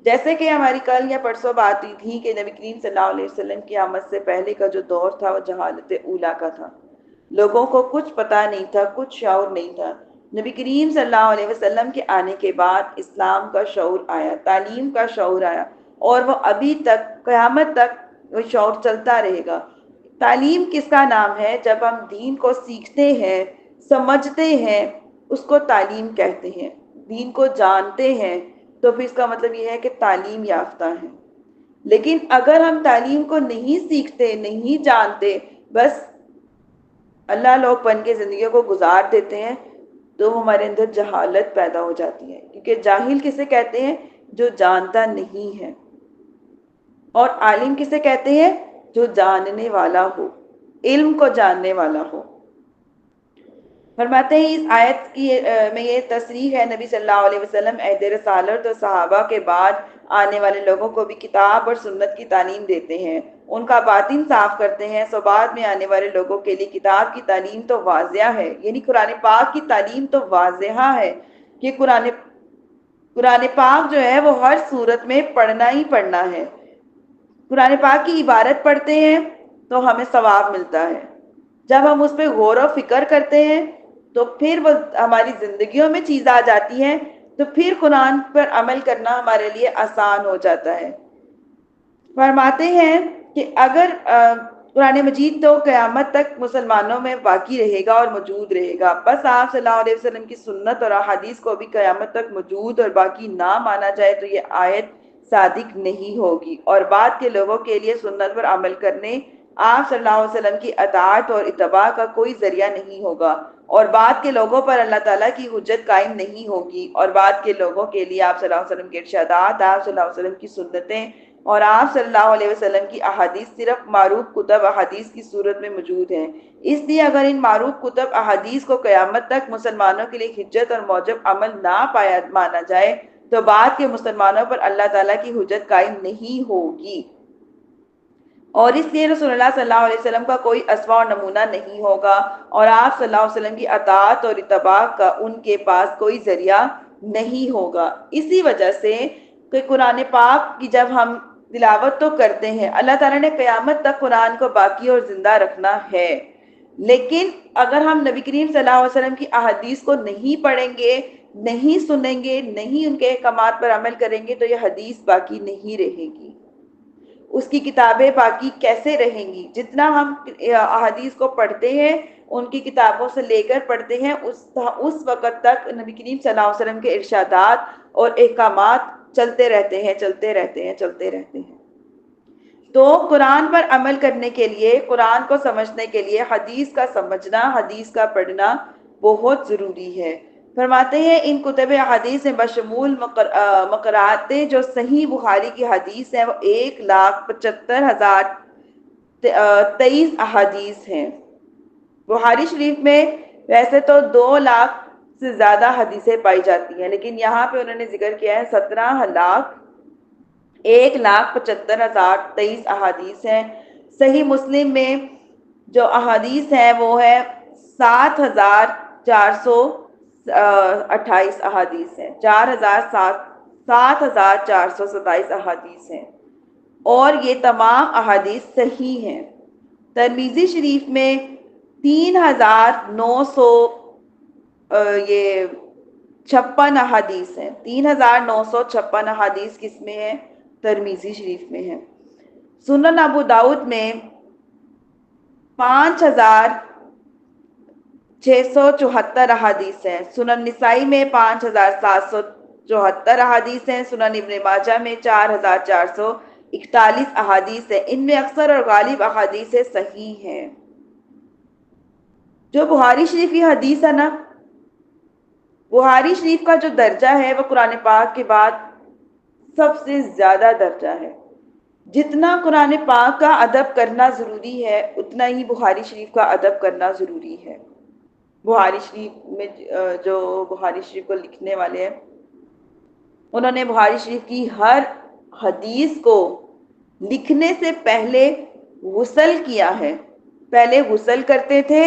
A: جیسے کہ ہماری کل یا پرسوں بات ہوئی تھی کہ نبی کریم صلی اللہ علیہ وسلم کی آمد سے پہلے کا جو دور تھا وہ جہالت اولیٰ کا تھا، لوگوں کو کچھ پتہ نہیں تھا، کچھ شعور نہیں تھا۔ نبی کریم صلی اللہ علیہ وسلم کے آنے کے بعد اسلام کا شعور آیا، تعلیم کا شعور آیا، اور وہ ابھی تک قیامت تک وہ شعور چلتا رہے گا۔ تعلیم کس کا نام ہے؟ جب ہم دین کو سیکھتے ہیں، سمجھتے ہیں، اس کو تعلیم کہتے ہیں۔ دین کو جانتے ہیں تو پھر اس کا مطلب یہ ہے کہ تعلیم یافتہ ہیں۔ لیکن اگر ہم تعلیم کو نہیں سیکھتے، نہیں جانتے، بس اللہ لوگ بن کے زندگیوں کو گزار دیتے ہیں، تو ہمارے اندر جہالت پیدا ہو جاتی ہے، کیونکہ جاہل کسے کہتے ہیں؟ جو جانتا نہیں ہے، اور عالم کسے کہتے ہیں؟ جو جاننے والا ہو، علم کو جاننے والا ہو۔ فرماتے ہیں اس آیت کی میں یہ تصریح ہے نبی صلی اللہ علیہ وسلم عہد رسالت اور صحابہ کے بعد آنے والے لوگوں کو بھی کتاب اور سنت کی تعلیم دیتے ہیں، ان کا باطن صاف کرتے ہیں، سو بعد میں آنے والے لوگوں کے لیے کتاب کی تعلیم تو واضح ہے، یعنی قرآن پاک کی تعلیم تو واضح ہے کہ قرآن پاک جو ہے وہ ہر صورت میں پڑھنا ہی پڑھنا ہے۔ قرآن پاک کی عبارت پڑھتے ہیں تو ہمیں ثواب ملتا ہے، جب ہم اس پہ غور و فکر کرتے ہیں تو پھر وہ ہماری زندگیوں میں چیز آ جاتی ہے، تو پھر قرآن پر عمل کرنا ہمارے لیے آسان ہو جاتا ہے۔ فرماتے ہیں کہ اگر قرآن مجید تو قیامت تک مسلمانوں میں باقی رہے گا اور موجود رہے گا، بس آپ صلی اللہ علیہ وسلم کی سنت اور احادیث کو بھی قیامت تک موجود اور باقی نہ مانا جائے تو یہ آیت صادق نہیں ہوگی، اور بعد کے لوگوں کے لیے سنت پر عمل کرنے آپ صلی اللہ علیہ وسلم کی اطاعت اور اتباع کا کوئی ذریعہ نہیں ہوگا، اور بعد کے لوگوں پر اللہ تعالیٰ کی حجت قائم نہیں ہوگی، اور بعد کے لوگوں کے لیے آپ صلی اللہ علیہ وسلم کے ارشادات، آپ صلی اللہ علیہ وسلم کی سنتیں اور آپ صلی اللہ علیہ وسلم کی احادیث صرف معروف کتب احادیث کی صورت میں موجود ہیں۔ اس لیے اگر ان معروف کتب احادیث کو قیامت تک مسلمانوں کے لیے حجت اور موجب عمل نہ پایا مانا جائے تو بعد کے مسلمانوں پر اللہ تعالیٰ کی حجت قائم نہیں ہوگی، اور اس لیے رسول اللہ صلی اللہ علیہ وسلم کا کوئی اسوہ اور نمونہ نہیں ہوگا، اور آپ صلی اللہ علیہ وسلم کی اطاعت اور اتباع کا ان کے پاس کوئی ذریعہ نہیں ہوگا۔ اسی وجہ سے کہ قرآن پاک کی جب ہم تلاوت تو کرتے ہیں، اللہ تعالیٰ نے قیامت تک قرآن کو باقی اور زندہ رکھنا ہے، لیکن اگر ہم نبی کریم صلی اللہ علیہ وسلم کی احادیث کو نہیں پڑھیں گے، نہیں سنیں گے، نہیں ان کے احکامات پر عمل کریں گے تو یہ حدیث باقی نہیں رہے گی، اس کی کتابیں باقی کیسے رہیں گی؟ جتنا ہم احادیث کو پڑھتے ہیں، ان کی کتابوں سے لے کر پڑھتے ہیں، اس وقت تک نبی کریم صلی اللہ علیہ وسلم کے ارشادات اور احکامات چلتے رہتے ہیں، چلتے رہتے ہیں، چلتے رہتے ہیں۔ تو قرآن پر عمل کرنے کے لیے، قرآن کو سمجھنے کے لیے حدیث کا سمجھنا، حدیث کا پڑھنا بہت ضروری ہے۔ فرماتے ہیں ان کتب حدیث میں بشمول مقرات جو صحیح بخاری کی حدیث ہیں وہ 1,75,023 احادیث ہیں۔ بخاری شریف میں ویسے تو 2 لاکھ سے زیادہ حدیثیں پائی جاتی ہیں، لیکن یہاں پہ انہوں نے ذکر کیا ہے 1,75,023 احادیث ہیں۔ صحیح مسلم میں جو احادیث ہیں وہ ہے 7,428 احادیث ہیں، 7,427 احادیث ہیں، اور یہ تمام احادیث صحیح ہیں۔ ترمذی شریف میں 3,900 یہ 56 احادیث ہیں، 3,956 احادیث کس میں ہیں؟ ترمذی شریف میں ہیں۔ سنن ابو داؤد میں 5,674 احادیث ہیں، سنن نسائی میں 5,774 احادیث ہیں، سنن ابن ماجہ میں 4,441 احادیث ہیں، ان میں اکثر اور غالب احادیث صحیح ہیں۔ جو بخاری شریف کی حدیث ہے نا، بخاری شریف کا جو درجہ ہے وہ قرآن پاک کے بعد سب سے زیادہ درجہ ہے۔ جتنا قرآن پاک کا ادب کرنا ضروری ہے اتنا ہی بخاری شریف کا ادب کرنا ضروری ہے۔ بخاری شریف میں جو بخاری شریف کو لکھنے والے ہیں انہوں نے بخاری شریف کی ہر حدیث کو لکھنے سے پہلے غسل کیا ہے، پہلے غسل کرتے تھے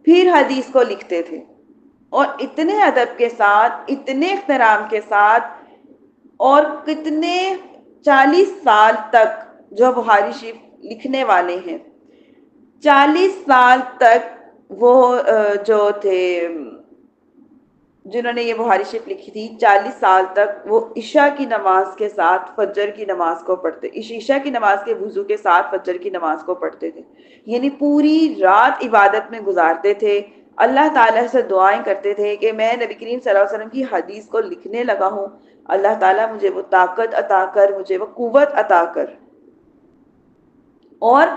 A: پھر حدیث کو لکھتے تھے، اور اتنے ادب کے ساتھ، اتنے احترام کے ساتھ، اور کتنے 40 سال تک جو بخاری شریف لکھنے والے ہیں، 40 سال تک وہ جو تھے جنہوں نے یہ بخاری شریف لکھی تھی، 40 سال تک وہ عشاء کی نماز کے ساتھ فجر کی نماز کو پڑھتے، عشاء کی نماز کے وضو کے ساتھ فجر کی نماز کو پڑھتے تھے، یعنی پوری رات عبادت میں گزارتے تھے، اللہ تعالیٰ سے دعائیں کرتے تھے کہ میں نبی کریم صلی اللہ علیہ وسلم کی حدیث کو لکھنے لگا ہوں، اللہ تعالیٰ مجھے وہ طاقت عطا کر، مجھے وہ قوت عطا کر، اور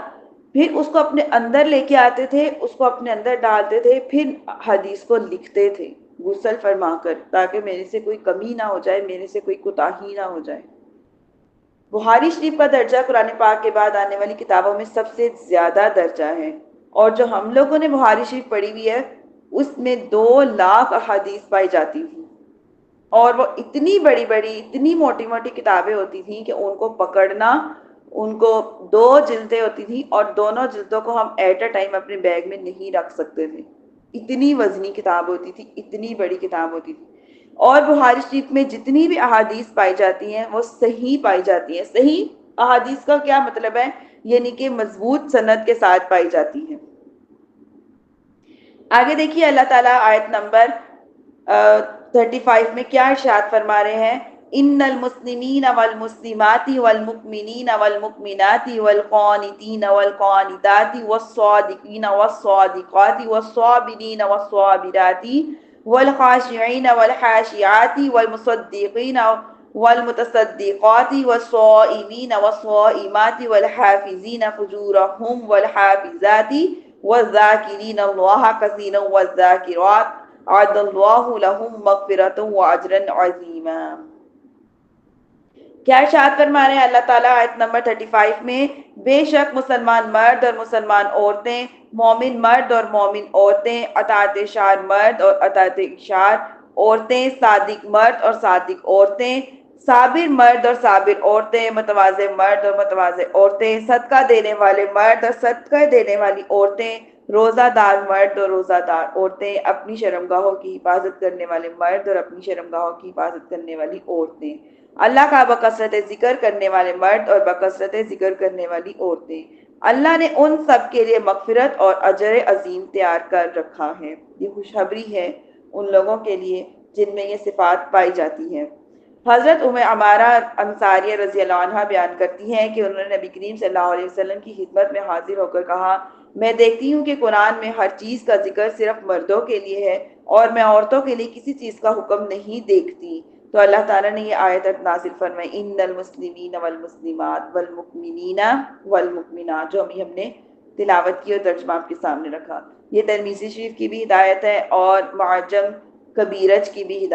A: پھر اس کو اپنے اندر لے کے آتے تھے، اس کو اپنے اندر ڈالتے تھے، پھر حدیث کو لکھتے تھے غسل فرما کر، تاکہ میرے سے کوئی کمی نہ ہو جائے، میرے سے کوئی کوتاہی نہ ہو جائے۔ بخاری شریف کا درجہ قرآن پاک کے بعد آنے والی کتابوں میں سب سے زیادہ درجہ ہے، اور جو ہم لوگوں نے بخاری شریف پڑھی ہوئی ہے اس میں 2 لاکھ احادیث پائی جاتی تھیں، اور وہ اتنی بڑی بڑی اتنی موٹی موٹی کتابیں ہوتی تھیں کہ ان کو پکڑنا، ان کو 2 جلدیں ہوتی تھیں اور دونوں جلدوں کو ہم ایٹ اے ٹائم اپنے بیگ میں نہیں رکھ سکتے تھے، اتنی وزنی کتاب ہوتی تھی، اتنی بڑی کتاب ہوتی تھی۔ اور بخاری شریف میں جتنی بھی احادیث پائی جاتی ہیں وہ صحیح پائی جاتی ہیں۔ صحیح احادیث کا کیا مطلب ہے؟ یعنی کہ مضبوط سند کے ساتھ پائی جاتی ہیں۔ آگے دیکھیے اللہ تعالیٰ آیت نمبر 35 میں کیا ارشاد فرما رہے ہیں؟ ان المسلمین والمسلمات والمؤمنین والمؤمنات والقانتین والقانتات والصادقین والصادقات والصابرین والصابرات والخاشعین والخاشعات والمصدقین والمتصدقات والصائمین والصائمات والحافظین فجورهم والحافظات والذاکرین اللہ کثیرا والذاکرات اعد اللہ لہم مغفرۃ واجرا عظیما۔ کیا ارشاد فرما رہے ہیں اللہ تعالیٰ آیت نمبر 35 میں؟ بے شک مسلمان مرد اور مسلمان عورتیں، مومن مرد اور مومن عورتیں، اطاعت شار مرد اور اطاعت شار عورتیں، صادق مرد اور صادق عورتیں، صابر مرد اور صابر عورتیں، متواضع مرد اور متواضع عورتیں، صدقہ دینے والے مرد اور صدقہ دینے والی عورتیں، روزہ دار مرد اور روزہ دار عورتیں، اپنی شرمگاہوں کی حفاظت کرنے والے مرد اور اپنی شرمگاہوں کی حفاظت کرنے والی عورتیں، اللہ کا بکثرت ذکر کرنے والے مرد اور بکثرت ذکر کرنے والی عورتیں۔ اللہ نے ان سب کے لیے مغفرت اور اجر عظیم تیار کر رکھا ہے۔ یہ خوشخبری ہے ان لوگوں کے لیے جن میں یہ صفات پائی جاتی ہیں۔ حضرت ام عمارہ انصاریہ رضی اللہ عنہ بیان کرتی ہیں کہ انہوں نے نبی کریم صلی اللہ علیہ وسلم کی خدمت میں حاضر ہو کر کہا، میں دیکھتی ہوں کہ قرآن میں ہر چیز کا ذکر صرف مردوں کے لیے ہے اور میں عورتوں کے لیے کسی چیز کا حکم نہیں دیکھتی۔ تو اللہ تعالیٰ نے یہ آیت نازل فرمائی، ان المسلمین والمسلمات والمؤمنین والمؤمنات، جو ہم نے تلاوت کی اور ترجمہ آپ کے سامنے رکھا۔ یہ ترمذی شریف کی بھی ہدایت ہے اور معجم کبیرج کی بھی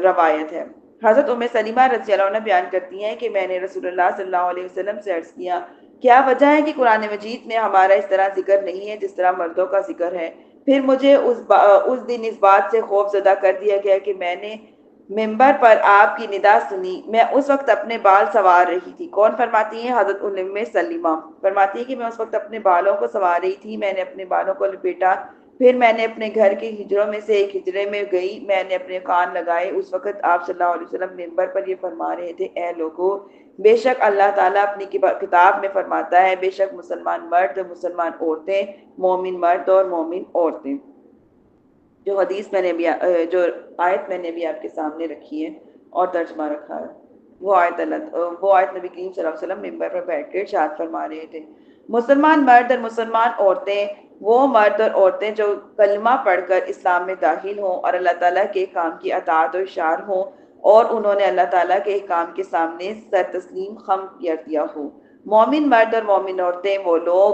A: روایت ہے۔ حضرت ام سلمہ رضی اللہ عنہ بیان کرتی ہیں کہ میں نے رسول اللہ صلی اللہ علیہ وسلم سے عرض کیا، کیا وجہ ہے کہ قرآن مجید میں ہمارا اس طرح ذکر نہیں ہے جس طرح مردوں کا ذکر ہے؟ پھر مجھے اس دن اس بات سے خوف زدہ کر دیا گیا کہ میں نے ممبر پر آپ کی ندا سنی، میں اس وقت اپنے بال سنوار رہی تھی۔ کون فرماتی ہیں؟ حضرت ام سلمہ فرماتی ہیں کہ میں اس وقت اپنے بالوں کو سنوار رہی تھی، میں نے اپنے بالوں کو لپیٹا، پھر میں نے اپنے گھر کے ہجروں میں سے ایک ہجرے میں گئی، میں نے اپنے کان لگائے، اس وقت آپ صلی اللہ علیہ وسلم ممبر پر یہ فرما رہے تھے، اے لوگو، بے شک اللہ تعالیٰ اپنی کتاب میں فرماتا ہے، بے شک مسلمان مرد اور مسلمان عورتیں، مومن مرد اور مومن عورتیں۔ جو حدیث میں نے بھی جو آیت میں نے بھی آپ کے سامنے رکھی ہے اور ترجمہ رکھا ہے، وہ آیت نبی کریم صلی اللہ علیہ وسلم ممبر پر بیٹھ کے ارشاد فرما رہے تھے۔ مسلمان مرد اور مسلمان عورتیں وہ مرد اور عورتیں جو کلمہ پڑھ کر اسلام میں داخل ہوں اور اللہ تعالیٰ کے احکام کی اطاعت و اشعار ہوں اور انہوں نے اللہ تعالیٰ کے احکام کے سامنے سر تسلیم خم کر دیا ہو۔ مومن مرد اور مومن عورتیں وہ لوگ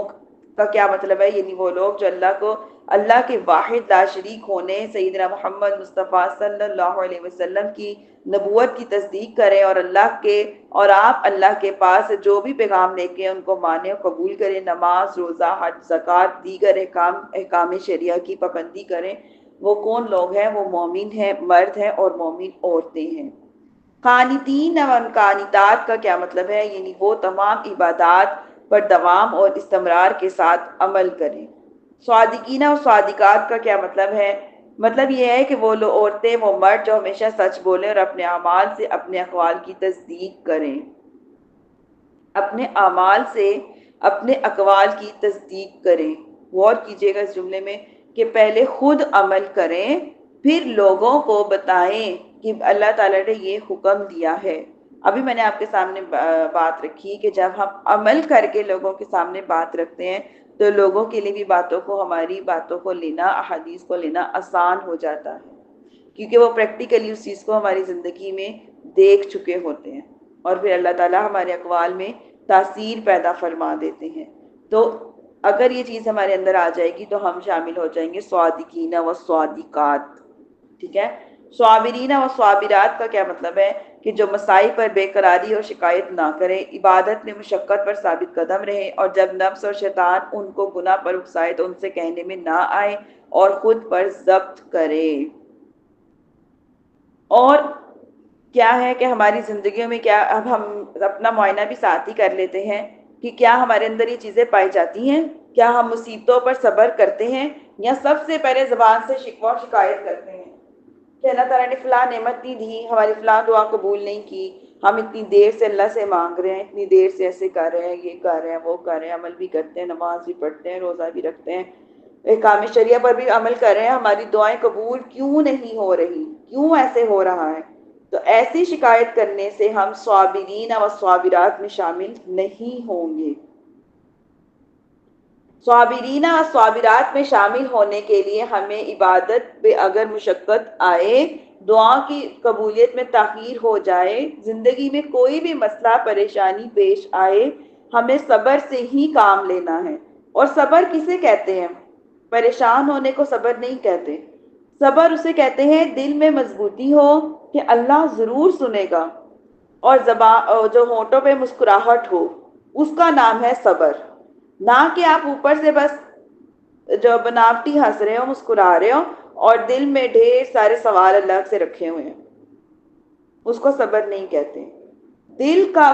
A: کا کیا مطلب ہے؟ یعنی وہ لوگ جو اللہ کے واحد لا شریک ہونے، سیدنا محمد مصطفیٰ صلی اللہ علیہ وسلم کی نبوت کی تصدیق کریں اور آپ اللہ کے پاس جو بھی پیغام لے کے ان کو مانیں اور قبول کریں، نماز، روزہ، حج، زکوٰۃ، دیگر احکام شریعہ کی پابندی کریں۔ وہ کون لوگ ہیں؟ وہ مومن ہیں، مرد ہیں اور مومن عورتیں ہیں۔ قانتین و قانتات کا کیا مطلب ہے؟ یعنی وہ تمام عبادات پر دوام اور استمرار کے ساتھ عمل کریں۔ صادقینہ اور صادقات کا کیا مطلب ہے؟ مطلب یہ ہے کہ وہ عورتیں، وہ مرد جو ہمیشہ سچ بولیں اور اپنے اعمال سے اپنے اقوال کی تصدیق کریں، اپنے اعمال سے اپنے اقوال کی تصدیق کریں۔ غور کیجئے گا اس جملے میں کہ پہلے خود عمل کریں، پھر لوگوں کو بتائیں کہ اللہ تعالیٰ نے یہ حکم دیا ہے۔ ابھی میں نے آپ کے سامنے بات رکھی کہ جب ہم عمل کر کے لوگوں کے سامنے بات رکھتے ہیں تو لوگوں کے لیے بھی ہماری باتوں کو لینا، احادیث کو لینا آسان ہو جاتا ہے، کیونکہ وہ پریکٹیکلی اس چیز کو ہماری زندگی میں دیکھ چکے ہوتے ہیں، اور پھر اللہ تعالیٰ ہمارے اقوال میں تاثیر پیدا فرما دیتے ہیں۔ تو اگر یہ چیز ہمارے اندر آ جائے گی تو ہم شامل ہو جائیں گے صادقین و صادقات، ٹھیک ہے۔ صابرین و صابرات کا کیا مطلب ہے کہ جو مسائل پر بے قراری اور شکایت نہ کریں، عبادت میں مشقت پر ثابت قدم رہیں، اور جب نفس اور شیطان ان کو گناہ پر اکسائے تو ان سے کہنے میں نہ آئے اور خود پر ضبط کرے۔ اور کیا ہے کہ ہماری زندگیوں میں کیا، اب ہم اپنا معائنہ بھی ساتھ ہی کر لیتے ہیں کہ کیا ہمارے اندر یہ چیزیں پائی جاتی ہیں؟ کیا ہم مصیبتوں پر صبر کرتے ہیں یا سب سے پہلے زبان سے شکوہ اور شکایت کرتے ہیں کہ اللہ تعالیٰ نے فلاں نعمت نہیں دی، ہماری فلاں دعا قبول نہیں کی، ہم اتنی دیر سے اللہ سے مانگ رہے ہیں، اتنی دیر سے ایسے کر رہے ہیں، یہ کر رہے ہیں، وہ کر رہے ہیں، عمل بھی کرتے ہیں، نماز بھی پڑھتے ہیں، روزہ بھی رکھتے ہیں، احکام شریعہ پر بھی عمل کر رہے ہیں، ہماری دعائیں قبول کیوں نہیں ہو رہی، کیوں ایسے ہو رہا ہے؟ تو ایسی شکایت کرنے سے ہم صابرین و صابرات میں شامل نہیں ہوں گے۔ صابرین و صابرات میں شامل ہونے کے لیے ہمیں عبادت پہ اگر مشقت آئے، دعا کی قبولیت میں تاخیر ہو جائے، زندگی میں کوئی بھی مسئلہ پریشانی پیش آئے، ہمیں صبر سے ہی کام لینا ہے۔ اور صبر کسے کہتے ہیں؟ پریشان ہونے کو صبر نہیں کہتے۔ صبر اسے کہتے ہیں دل میں مضبوطی ہو کہ اللہ ضرور سنے گا، اور زبان جو ہونٹوں پہ مسکراہٹ ہو، اس کا نام ہے صبر۔ نہ کہ آپ اوپر سے بس جو بناوٹی ہنس رہے ہو، مسکرا رہے ہو، اور دل میں ڈھیر سارے سوال اللہ سے رکھے ہوئے ہیں، اس کو صبر نہیں کہتے۔ دل کا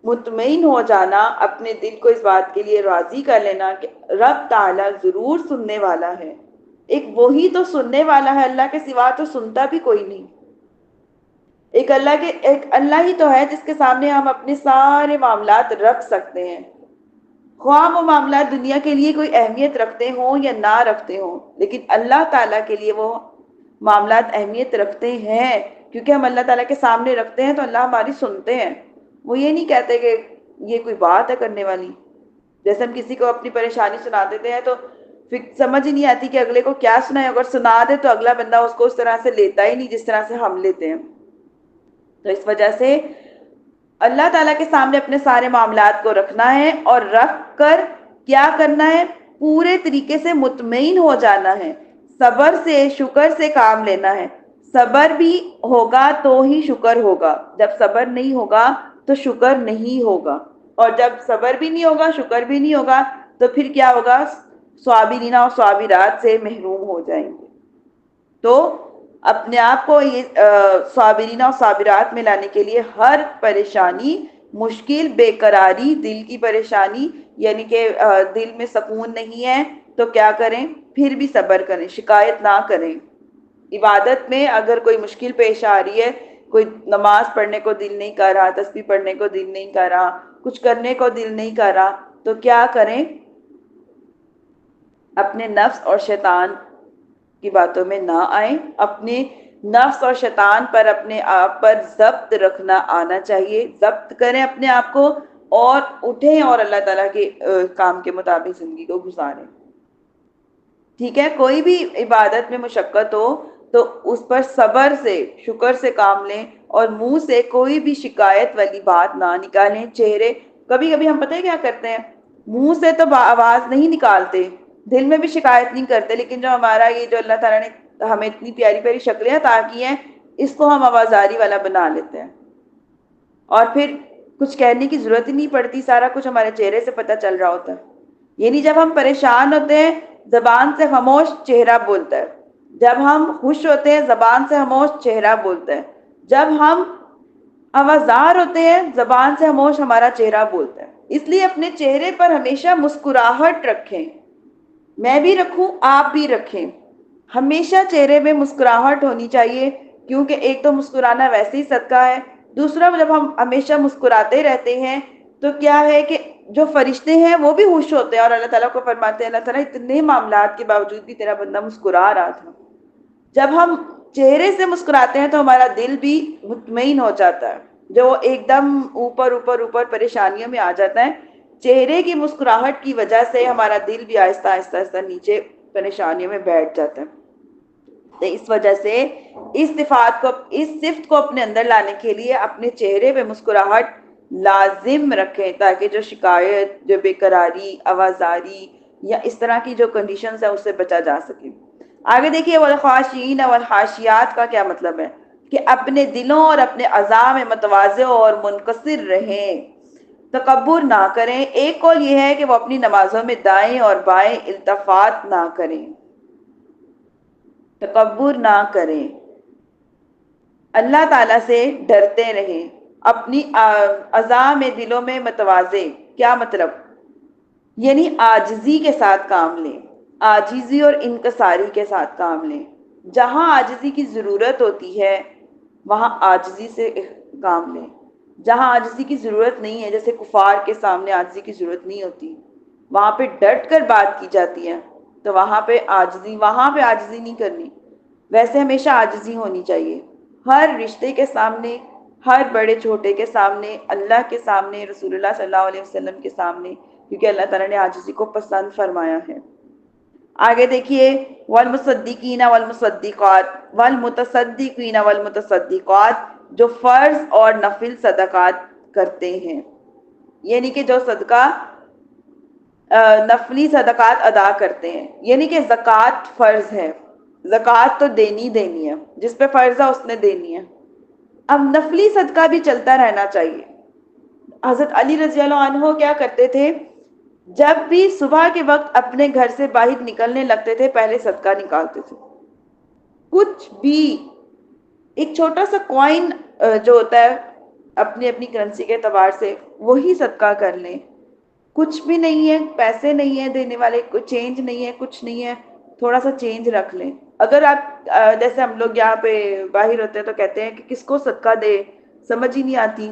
A: مطمئن ہو جانا، اپنے دل کو اس بات کے لیے راضی کر لینا کہ رب تعالیٰ ضرور سننے والا ہے۔ ایک وہی تو سننے والا ہے، اللہ کے سوا تو سنتا بھی کوئی نہیں۔ ایک اللہ ہی تو ہے جس کے سامنے ہم اپنے سارے معاملات رکھ سکتے ہیں، خواہ وہ معاملات دنیا کے لیے کوئی اہمیت رکھتے ہوں یا نہ رکھتے ہوں، لیکن اللہ تعالیٰ کے لیے وہ معاملات اہمیت رکھتے ہیں، کیونکہ ہم اللہ تعالیٰ کے سامنے رکھتے ہیں تو اللہ ہماری سنتے ہیں۔ وہ یہ نہیں کہتے کہ یہ کوئی بات ہے کرنے والی۔ جیسے ہم کسی کو اپنی پریشانی سنا دیتے ہیں تو پھر سمجھ ہی نہیں آتی کہ اگلے کو کیا سنائے، اگر سنا دے تو اگلا بندہ اس کو اس طرح سے لیتا ہی نہیں جس طرح سے ہم لیتے ہیں۔ تو اس وجہ سے اللہ تعالیٰ کے سامنے اپنے سارے معاملات کو رکھنا ہے، اور رکھ کر کیا کرنا ہے؟ پورے طریقے سے مطمئن ہو جانا ہے، صبر سے شکر سے کام لینا ہے۔ صبر بھی ہوگا تو ہی شکر ہوگا، جب صبر نہیں ہوگا تو شکر نہیں ہوگا، اور جب صبر بھی نہیں ہوگا شکر بھی نہیں ہوگا تو پھر کیا ہوگا؟ صابرین اور صابرات سے محروم ہو جائیں گے۔ تو اپنے آپ کو یہ صابرین اور صابرات میں لانے کے لیے ہر پریشانی، مشکل، بے قراری، دل کی پریشانی، یعنی کہ دل میں سکون نہیں ہے تو کیا کریں؟ پھر بھی صبر کریں، شکایت نہ کریں۔ عبادت میں اگر کوئی مشکل پیش آ رہی ہے، کوئی نماز پڑھنے کو دل نہیں کر رہا، تسبیح پڑھنے کو دل نہیں کر رہا، کچھ کرنے کو دل نہیں کر رہا، تو کیا کریں؟ اپنے نفس اور شیطان کی باتوں میں نہ آئیں، اپنے نفس اور شیطان پر اپنے آپ پر ضبط رکھنا آنا چاہیے، ضبط کریں اپنے آپ کو، اور اٹھیں اور اللہ تعالیٰ کے کام کے مطابق زندگی کو گزاریں۔ ٹھیک ہے؟ کوئی بھی عبادت میں مشقت ہو تو اس پر صبر سے، شکر سے کام لیں، اور منہ سے کوئی بھی شکایت والی بات نہ نکالیں۔ چہرے کبھی کبھی ہم پتہ ہے کیا کرتے ہیں، منہ سے تو آواز نہیں نکالتے، دل میں بھی شکایت نہیں کرتے، لیکن جو ہمارا یہ جو اللہ تعالیٰ نے ہمیں اتنی پیاری پیاری شکلیں عطا کی ہیں، اس کو ہم آوازاری والا بنا لیتے ہیں، اور پھر کچھ کہنے کی ضرورت ہی نہیں پڑتی، سارا کچھ ہمارے چہرے سے پتہ چل رہا ہوتا ہے۔ یعنی جب ہم پریشان ہوتے ہیں زبان سے خاموش، چہرہ بولتا ہے، جب ہم خوش ہوتے ہیں زبان سے خاموش، چہرہ بولتا ہے، جب ہم آوازار ہوتے ہیں زبان سے خاموش، ہمارا چہرہ بولتا ہے۔ اس لیے اپنے چہرے پر ہمیشہ مسکراہٹ رکھیں، میں بھی رکھوں، آپ بھی رکھیں، ہمیشہ چہرے میں مسکراہٹ ہونی چاہیے، کیونکہ ایک تو مسکرانا ویسے ہی صدقہ ہے، دوسرا جب ہم ہمیشہ مسکراتے رہتے ہیں تو کیا ہے کہ جو فرشتے ہیں وہ بھی خوش ہوتے ہیں، اور اللہ تعالیٰ کو فرماتے ہیں اللہ تعالیٰ اتنے معاملات کے باوجود بھی تیرا بندہ مسکرا رہا تھا۔ جب ہم چہرے سے مسکراتے ہیں تو ہمارا دل بھی مطمئن ہو جاتا ہے، جو ایک دم اوپر پریشانیوں میں آ جاتا ہے، چہرے کی مسکراہٹ کی وجہ سے ہمارا دل بھی آہستہ آہستہ آہستہ نیچے پریشانیوں میں بیٹھ جاتا ہے۔ تو اس وجہ سے اس صفت کو اپنے اندر لانے کے لیے اپنے چہرے پہ مسکراہٹ لازم رکھیں، تاکہ جو شکایت، جو بے قراری، آوازاری یا اس طرح کی جو کنڈیشنز ہیں اس سے بچا جا سکے۔ آگے دیکھیے والخاشعین والخاشیات کا کیا مطلب ہے کہ اپنے دلوں اور اپنے اعضاء میں متواضع اور منکسر رہیں، تکبر نہ کریں۔ ایک قول یہ ہے کہ وہ اپنی نمازوں میں دائیں اور بائیں التفات نہ کریں، تکبر نہ کریں، اللہ تعالیٰ سے ڈرتے رہیں، اپنی اعضاء میں دلوں میں متواضع، کیا مطلب؟ یعنی عاجزی کے ساتھ کام لیں، عاجزی اور انکساری کے ساتھ کام لیں۔ جہاں عاجزی کی ضرورت ہوتی ہے وہاں عاجزی سے کام لیں، جہاں عاجزی کی ضرورت نہیں ہے، جیسے کفار کے سامنے عاجزی کی ضرورت نہیں ہوتی، وہاں پہ ڈٹ کر بات کی جاتی ہے، تو وہاں پہ عاجزی نہیں کرنی۔ ویسے ہمیشہ عاجزی ہونی چاہیے، ہر رشتے کے سامنے، ہر بڑے چھوٹے کے سامنے، اللہ کے سامنے، رسول اللہ صلی اللہ علیہ وسلم کے سامنے، کیونکہ اللہ تعالیٰ نے عاجزی کو پسند فرمایا ہے۔ آگے دیکھیے والمصدقین والمصدقات والمتصدقین والمتصدقات، جو فرض اور نفل صدقات کرتے ہیں، یعنی کہ جو صدقہ نفلی صدقات ادا کرتے ہیں، یعنی کہ زکوٰۃ فرض ہے، زکوٰۃ تو دینی دینی ہے، جس پہ فرض ہے اس نے دینی ہے۔ اب نفلی صدقہ بھی چلتا رہنا چاہیے۔ حضرت علی رضی اللہ عنہ کیا کرتے تھے، جب بھی صبح کے وقت اپنے گھر سے باہر نکلنے لگتے تھے پہلے صدقہ نکالتے تھے، کچھ بھی، ایک چھوٹا سا کوائن جو ہوتا ہے اپنی اپنی کرنسی کے اعتبار سے وہی صدقہ کر لیں، کچھ بھی نہیں ہے، پیسے نہیں ہے دینے والے، کوئی چینج نہیں ہے، کچھ نہیں ہے، تھوڑا سا چینج رکھ لیں۔ اگر آپ جیسے ہم لوگ یہاں پہ باہر ہوتے ہیں تو کہتے ہیں کہ کس کو صدقہ دے، سمجھ ہی نہیں آتی،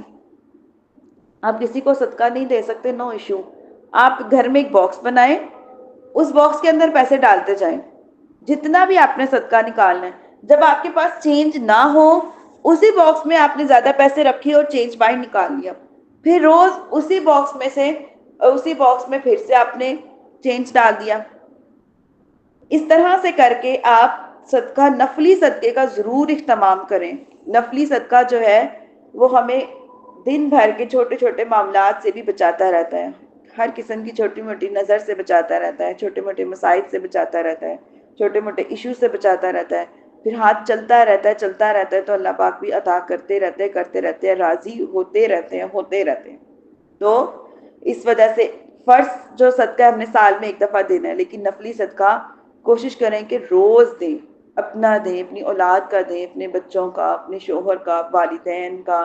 A: آپ کسی کو صدقہ نہیں دے سکتے، نو ایشو، آپ گھر میں ایک باکس بنائیں، اس باکس کے اندر پیسے ڈالتے جائیں، جتنا بھی آپ نے صدقہ نکالنا ہے۔ جب آپ کے پاس چینج نہ ہو، اسی باکس میں آپ نے زیادہ پیسے رکھے اور چینج باہر نکال لیا، پھر روز اسی باکس میں پھر سے آپ نے چینج ڈال دیا۔ اس طرح سے کر کے آپ صدقہ، نفلی صدقے کا ضرور اہتمام کریں۔ نفلی صدقہ جو ہے وہ ہمیں دن بھر کے چھوٹے چھوٹے معاملات سے بھی بچاتا رہتا ہے، ہر قسم کی چھوٹی موٹی نظر سے بچاتا رہتا ہے، چھوٹے موٹے مسائل سے بچاتا رہتا ہے، چھوٹے موٹے ایشو سے بچاتا رہتا ہے، پھر ہاتھ چلتا رہتا ہے چلتا رہتا ہے، تو اللہ پاک بھی عطا کرتے رہتے ہیں، کرتے رہتے ہیں، راضی ہوتے رہتے ہیں، ہوتے رہتے ہیں۔ تو اس وجہ سے فرض جو صدقہ ہم نے سال میں ایک دفعہ دینا ہے، لیکن نفلی صدقہ کوشش کریں کہ روز دیں، اپنا دیں، اپنی اولاد کا دیں، اپنے بچوں کا، اپنے شوہر کا، والدین کا،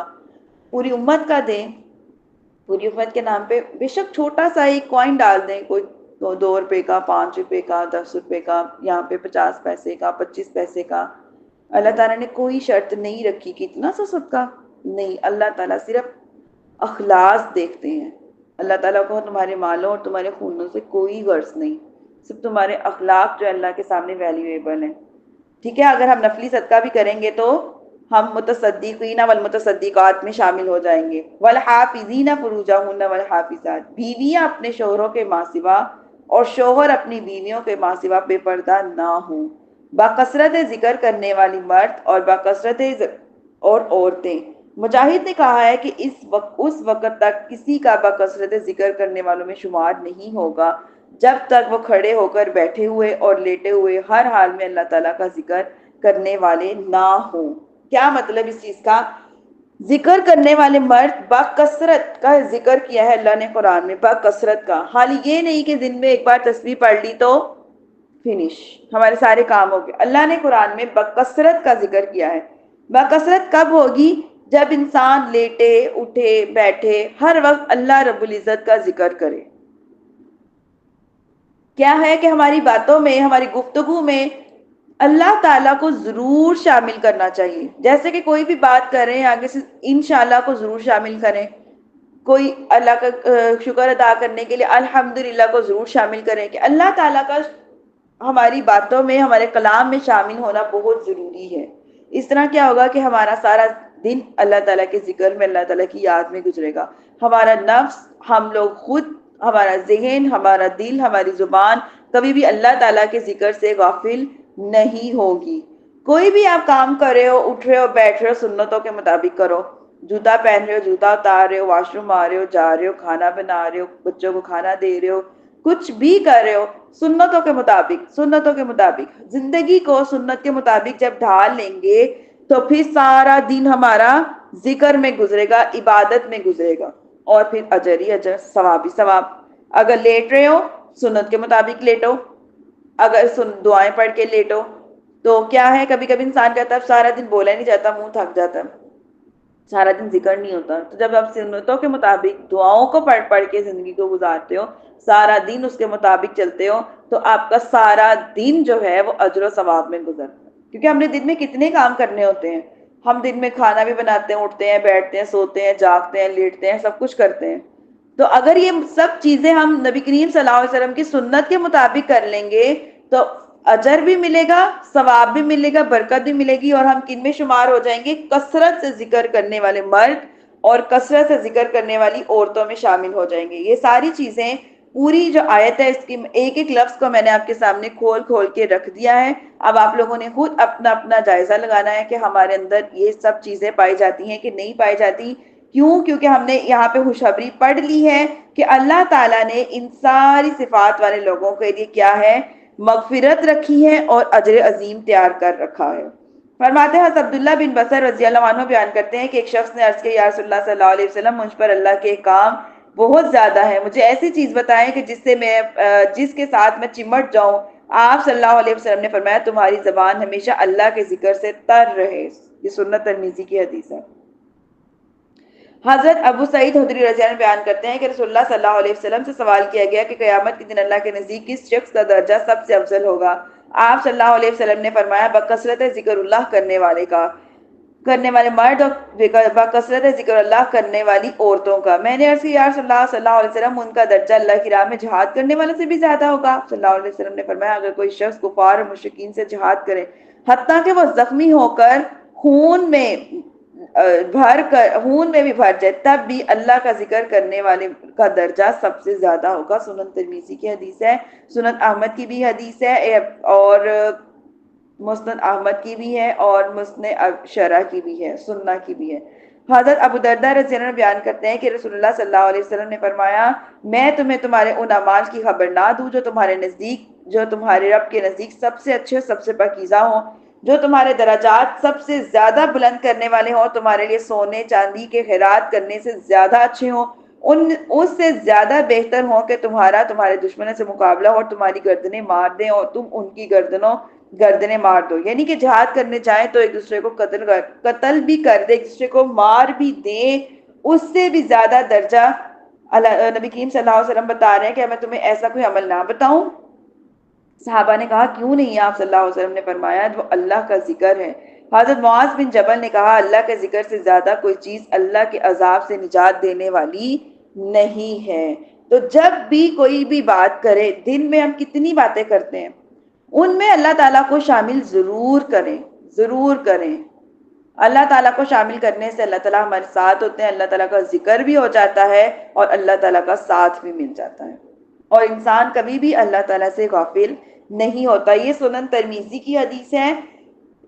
A: پوری امت کا دیں۔ پوری امت کے نام پہ بے شک چھوٹا سا ایک کوائن ڈال دیں، کوئی 2 روپے کا، 5 روپے کا، 10 روپے کا، یہاں پہ 50 پیسے کا، 25 پیسے کا۔ اللہ تعالیٰ نے کوئی شرط نہیں رکھی کہ اتنا سا صدقہ، نہیں، اللہ تعالیٰ صرف اخلاص دیکھتے ہیں۔ اللہ تعالیٰ کو تمہارے مالوں اور تمہارے خونوں سے کوئی غرض نہیں، صرف تمہارے اخلاق جو اللہ کے سامنے ویلیویبل ہیں۔ ٹھیک ہے، اگر ہم نفلی صدقہ بھی کریں گے تو ہم متصدقین والمتصدقات میں شامل ہو جائیں گے۔ والحافظین فروجہن والحافظات، بیویاں اپنے شوہروں کے ماں سوا اور شوہر اپنی بیویوں کے ماں سوا بے پردہ نہ ہوں، بکثرت ذکر کرنے والی مرد اور بکثرت اور عورتیں۔ مجاہد نے کہا ہے کہ اس وقت تک کسی کا بکثرت ذکر کرنے والوں میں شمار نہیں ہوگا جب تک وہ کھڑے ہو کر، بیٹھے ہوئے اور لیٹے ہوئے ہر حال میں اللہ تعالیٰ کا ذکر کرنے والے نہ ہوں۔ کیا مطلب اس چیز کا؟ ذکر کرنے والے مرد بکثرت کا ذکر کیا ہے اللہ نے قرآن میں، بکثرت کا، حال یہ نہیں کہ دن میں ایک بار تسبیح پڑھ لی تو فنش، ہمارے سارے کام ہو گئے۔ اللہ نے قرآن میں بکثرت کا ذکر کیا ہے۔ بکثرت کب ہوگی؟ جب انسان لیٹے، اٹھے، بیٹھے، ہر وقت اللہ رب العزت کا ذکر کرے۔ کیا ہے کہ ہماری باتوں میں، ہماری گفتگو میں اللہ تعالیٰ کو ضرور شامل کرنا چاہیے۔ جیسے کہ کوئی بھی بات کر رہے ہیں، آگے سے انشاءاللہ کو ضرور شامل کریں، کوئی اللہ کا شکر ادا کرنے کے لیے الحمدللہ کو ضرور شامل کریں، کہ اللہ تعالیٰ کا ہماری باتوں میں، ہمارے کلام میں شامل ہونا بہت ضروری ہے۔ اس طرح کیا ہوگا کہ ہمارا سارا دن اللہ تعالیٰ کے ذکر میں، اللہ تعالیٰ کی یاد میں گزرے گا۔ ہمارا نفس، ہم لوگ خود، ہمارا ذہن، ہمارا دل، ہماری زبان کبھی بھی اللہ تعالیٰ کے ذکر سے غافل نہیں ہوگی۔ کوئی بھی آپ کام کر رہے ہو، اٹھ رہے ہو، بیٹھ رہے ہو، سنتوں کے مطابق کرو، جوتا پہن رہے ہو، جوتا اتار رہے ہو، واش روم آ رہے ہو، جا رہے ہو، کھانا بنا رہے ہو، بچوں کو کھانا دے رہے ہو، کچھ بھی کر رہے ہو سنتوں کے مطابق زندگی کو سنت کے مطابق جب ڈھال لیں گے تو پھر سارا دن ہمارا ذکر میں گزرے گا، عبادت میں گزرے گا، اور پھر اجر ہی اجر، ثواب ہی ثواب۔ اگر لیٹ رہے ہو سنت کے مطابق لیٹو، اگر دعائیں پڑھ کے لیٹو تو کیا ہے، کبھی کبھی انسان کہتا ہے سارا دن بولا نہیں جاتا، منہ تھک جاتا ہے، سارا دن ذکر نہیں ہوتا۔ تو جب آپ سنتوں کے مطابق دعاؤں کو پڑھ پڑھ کے زندگی کو گزارتے ہو، سارا دن اس کے مطابق چلتے ہو، تو آپ کا سارا دن جو ہے وہ اجر و ثواب میں گزرتا ہے۔ کیونکہ ہم نے دن میں کتنے کام کرنے ہوتے ہیں، ہم دن میں کھانا بھی بناتے ہیں، اٹھتے ہیں، بیٹھتے ہیں، سوتے ہیں، جاگتے ہیں، لیٹتے ہیں، سب کچھ کرتے ہیں۔ تو اگر یہ سب چیزیں ہم نبی کریم صلی اللہ علیہ وسلم کی سنت کے مطابق کر لیں گے تو اجر بھی ملے گا، ثواب بھی ملے گا، برکت بھی ملے گی، اور ہم کن میں شمار ہو جائیں گے؟ کثرت سے ذکر کرنے والے مرد اور کثرت سے ذکر کرنے والی عورتوں میں شامل ہو جائیں گے۔ یہ ساری چیزیں، پوری جو آیت ہے اس کی ایک ایک لفظ کو میں نے آپ کے سامنے کھول کھول کے رکھ دیا ہے۔ اب آپ لوگوں نے خود اپنا اپنا جائزہ لگانا ہے کہ ہمارے اندر یہ سب چیزیں پائی جاتی ہیں کہ نہیں پائی جاتی۔ کیوں؟ کیونکہ ہم نے یہاں پہ خوشخبری پڑھ لی ہے کہ اللہ تعالیٰ نے ان ساری صفات والے لوگوں کے لیے کیا ہے؟ مغفرت رکھی ہے اور اجر عظیم تیار کر رکھا ہے۔ فرماتے ہیں حضرت عبداللہ بن بصر رضی اللہ عنہ بیان کرتے ہیں کہ ایک شخص نے عرض کیا، یا رسول اللہ صلی اللہ علیہ وسلم، مجھ پر اللہ کے احکام بہت زیادہ ہے، مجھے ایسی چیز بتائیں کہ جس کے ساتھ میں چمٹ جاؤں۔ آپ صلی اللہ علیہ وسلم نے فرمایا، تمہاری زبان ہمیشہ اللہ کے ذکر سے تر رہے۔ یہ سنت ترمذی کی حدیث ہے۔ حضرت ابو سعید خدری رضی اللہ عنہ بیان کرتے ہیں کہ رسول اللہ صلی اللہ علیہ وسلم سے سوال کیا گیا کہ قیامت کے دن اللہ کے نزدیک کس شخص کا درجہ سب سے افضل ہوگا؟ آپ صلی اللہ علیہ وسلم نے فرمایا، بکثرت ذکر اللہ کرنے والے مرد اور بکثرت ذکر اللہ کرنے والی عورتوں کا۔ میں نے عرض کیا، یا رسول اللہ صلی اللہ علیہ وسلم، ان کا درجہ اللہ کی راہ میں جہاد کرنے والوں سے بھی زیادہ ہوگا؟ صلی اللہ علیہ وسلم نے فرمایا، اگر کوئی شخص کفار اور مشرکین سے جہاد کرے حتیٰ کہ وہ زخمی ہو کر خون میں خون میں بھی بھر جائے، تب بھی اللہ کا ذکر کرنے والے کا درجہ سب سے زیادہ ہوگا۔ سنن ترمذی کی حدیث ہے، سنن احمد کی بھی حدیث ہے، اور مسند احمد کی بھی ہے، اور مسند شرح کی بھی ہے، سننا کی بھی ہے۔ حضرت ابو دردہ رضی اللہ عنہ بیان کرتے ہیں کہ رسول اللہ صلی اللہ علیہ وسلم نے فرمایا، میں تمہیں تمہارے ان اعمال کی خبر نہ دوں جو تمہارے رب کے نزدیک سب سے اچھے، سب سے پاکیزہ ہوں، جو تمہارے درجات سب سے زیادہ بلند کرنے والے ہوں، تمہارے لیے سونے چاندی کے خیرات کرنے سے زیادہ اچھے ہوں، اس سے زیادہ بہتر ہوں کہ تمہارے دشمنوں سے مقابلہ ہو اور تمہاری گردنیں مار دیں اور تم ان کی گردنیں مار دو۔ یعنی کہ جہاد کرنے جائیں تو ایک دوسرے کو قتل بھی کر دے، ایک دوسرے کو مار بھی دیں، اس سے بھی زیادہ درجہ نبی کریم صلی اللہ علیہ وسلم بتا رہے ہیں کہ میں تمہیں ایسا کوئی عمل نہ بتاؤں؟ صحابہ نے کہا، کیوں نہیں؟ آپ صلی اللہ علیہ وسلم نے فرمایا، وہ اللہ کا ذکر ہے۔ حضرت معاذ بن جبل نے کہا، اللہ کے ذکر سے زیادہ کوئی چیز اللہ کے عذاب سے نجات دینے والی نہیں ہے۔ تو جب بھی کوئی بھی بات کرے، دن میں ہم کتنی باتیں کرتے ہیں، ان میں اللہ تعالیٰ کو شامل ضرور کریں، ضرور کریں۔ اللہ تعالیٰ کو شامل کرنے سے اللہ تعالیٰ ہمارے ساتھ ہوتے ہیں، اللہ تعالیٰ کا ذکر بھی ہو جاتا ہے اور اللہ تعالیٰ کا ساتھ بھی مل جاتا ہے، اور انسان کبھی بھی اللہ تعالیٰ سے غافل نہیں ہوتا۔ یہ سنن ترمیزی کی حدیث ہے،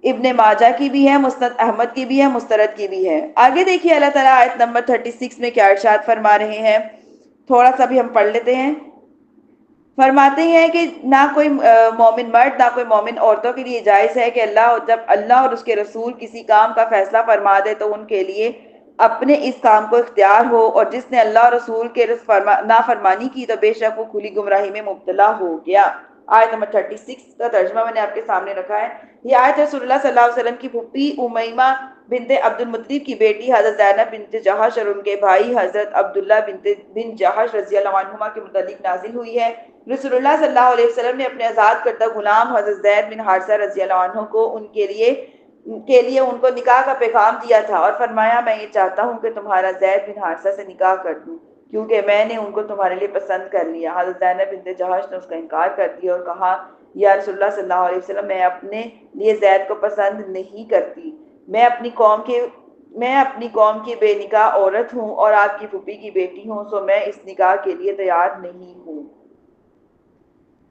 A: ابن ماجہ کی بھی ہے، مسند احمد کی بھی ہے، مسترد کی بھی ہے۔ آگے دیکھیے اللہ تعالیٰ آیت نمبر 36 میں کیا ارشاد فرما رہے ہیں، تھوڑا سا بھی ہم پڑھ لیتے ہیں۔ فرماتے ہیں کہ نہ کوئی مومن مرد، نہ کوئی مومن عورتوں کے لیے جائز ہے کہ جب اللہ اور اس کے رسول کسی کام کا فیصلہ فرما دے تو ان کے لیے اپنے اس کام کو اختیار ہو، اور جس نے اللہ اور رسول کے نافرمانی کی تو بے شک وہ کھلی گمراہی میں مبتلا ہو گیا۔ آیت نمبر 36 کا ترجمہ میں نے آپ کے سامنے رکھا ہے۔ یہ آیت رسول اللہ صلی اللہ علیہ وسلم کی پھوپھی امیمہ بنت عبد المطلب کی بیٹی حضرت زینب بنت جہش اور ان کے بھائی حضرت عبداللہ بن جہش رضی اللہ عنہما کے متعلق نازل ہوئی ہے۔ رسول اللہ صلی اللہ علیہ وسلم نے اپنے آزاد کردہ غلام حضرت زید بن حارثہ رضی اللہ عنہ کو ان کے لیے ان کو نکاح کا پیغام دیا تھا، اور فرمایا، میں یہ چاہتا ہوں کہ تمہارا زید بن حارثہ سے نکاح کر دوں، کیونکہ میں نے ان کو تمہارے لیے پسند کر لیا۔ حضرت زینب بنت جہش نے اس کا انکار کر دیا اور کہا، یا رسول اللہ صلی اللہ علیہ وسلم، میں اپنے لیے زید کو پسند نہیں کرتی، میں اپنی قوم کی بے نکاح عورت ہوں اور آپ کی پھوپھی کی بیٹی ہوں، سو میں اس نکاح کے لیے تیار نہیں ہوں۔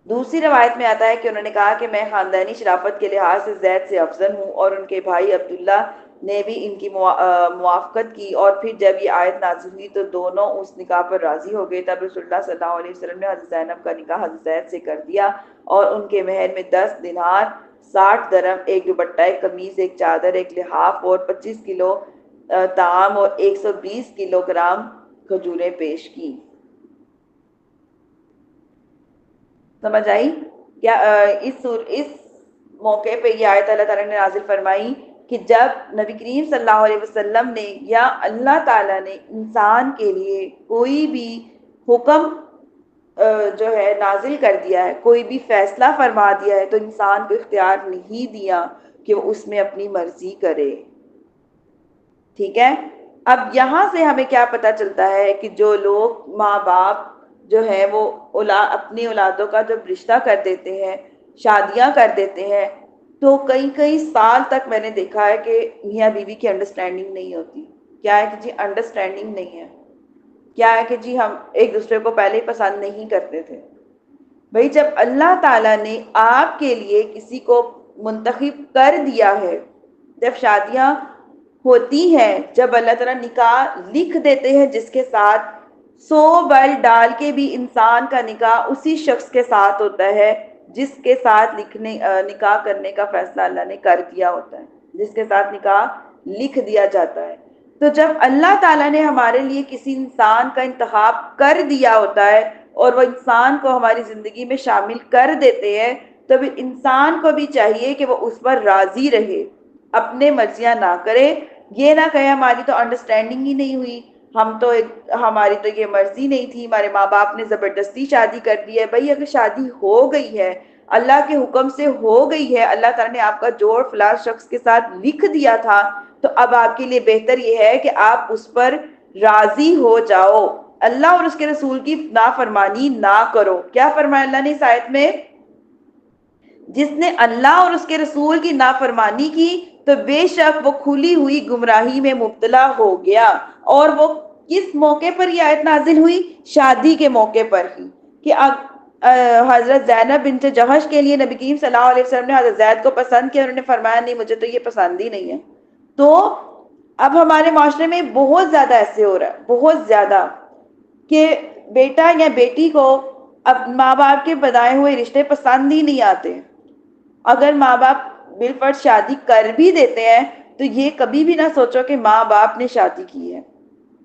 A: دوسری روایت میں آتا ہے کہ انہوں نے کہا کہ میں خاندانی شرافت کے لحاظ سے زید سے افضل ہوں، اور ان کے بھائی عبداللہ نے بھی ان کی موافقت کی، اور پھر جب یہ آیت نازل ہوئی تو دونوں اس نکاح پر راضی ہو گئے۔ تب رسول اللہ صلی اللہ علیہ وسلم نے حضرت زینب کا نکاح حضرت زید سے کر دیا، اور ان کے مہر میں 10 دینار، 60 درہم، ایک دوپٹہ، ایک قمیص، ایک چادر، ایک لحاف اور 25 کلو طعام اور 120 کلو گرام کھجوریں پیش کی۔ سمجھ آئی کیا؟ اس موقع پہ یہ آیت اللہ تعالیٰ نے نازل فرمائی کہ جب نبی کریم صلی اللہ علیہ وسلم نے یا اللہ تعالیٰ نے انسان کے لیے کوئی بھی حکم جو ہے نازل کر دیا ہے، کوئی بھی فیصلہ فرما دیا ہے، تو انسان کو اختیار نہیں دیا کہ وہ اس میں اپنی مرضی کرے۔ ٹھیک ہے؟ اب یہاں سے ہمیں کیا پتہ چلتا ہے کہ جو لوگ ماں باپ جو ہے وہ اپنی اولادوں کا جب رشتہ کر دیتے ہیں، شادیاں کر دیتے ہیں، تو کئی کئی سال تک میں نے دیکھا ہے کہ میاں بیوی کی انڈرسٹینڈنگ نہیں ہوتی۔ کیا ہے کہ جی انڈرسٹینڈنگ نہیں ہے، کیا ہے کہ جی ہم ایک دوسرے کو پہلے ہی پسند نہیں کرتے تھے۔ بھئی جب اللہ تعالیٰ نے آپ کے لیے کسی کو منتخب کر دیا ہے، جب شادیاں ہوتی ہیں، جب اللہ تعالیٰ نکاح لکھ دیتے ہیں جس کے ساتھ 100 بل ڈال کے بھی انسان کا نکاح اسی شخص کے ساتھ ہوتا ہے جس کے ساتھ نکاح کرنے کا فیصلہ اللہ نے کر دیا ہوتا ہے، جس کے ساتھ نکاح لکھ دیا جاتا ہے۔ تو جب اللہ تعالیٰ نے ہمارے لیے کسی انسان کا انتخاب کر دیا ہوتا ہے اور وہ انسان کو ہماری زندگی میں شامل کر دیتے ہیں، تو پھر انسان کو بھی چاہیے کہ وہ اس پر راضی رہے، اپنے مرضیاں نہ کرے، یہ نہ کہے ہماری تو انڈرسٹینڈنگ ہی نہیں ہوئی، ہماری تو یہ مرضی نہیں تھی، ہمارے ماں باپ نے زبردستی شادی کر دی ہے۔ بھائی اگر شادی ہو گئی ہے، اللہ کے حکم سے ہو گئی ہے، اللہ تعالیٰ نے آپ کا جوڑ فلاں شخص کے ساتھ لکھ دیا تھا، تو اب آپ کے لیے بہتر یہ ہے کہ آپ اس پر راضی ہو جاؤ، اللہ اور اس کے رسول کی نافرمانی نہ کرو۔ کیا فرمایا اللہ نے اس آیت میں؟ جس نے اللہ اور اس کے رسول کی نافرمانی کی تو بے شک وہ کھلی ہوئی گمراہی میں مبتلا ہو گیا۔ اور وہ کس موقع پر یہ آیت نازل ہوئی؟ شادی کے موقع پر ہی، کہ حضرت زینب بنت جہش کے لیے نبی کریم صلی اللہ علیہ وسلم نے حضرت زید کو پسند کیا، انہوں نے فرمایا نہیں مجھے تو یہ پسند ہی نہیں ہے۔ تو اب ہمارے معاشرے میں بہت زیادہ ایسے ہو رہا ہے، بہت زیادہ، کہ بیٹا یا بیٹی کو اب ماں باپ کے بتائے ہوئے رشتے پسند ہی نہیں آتے۔ اگر ماں باپ بالفرض شادی کر بھی دیتے ہیں تو یہ کبھی بھی نہ سوچو کہ ماں باپ نے شادی کی ہے،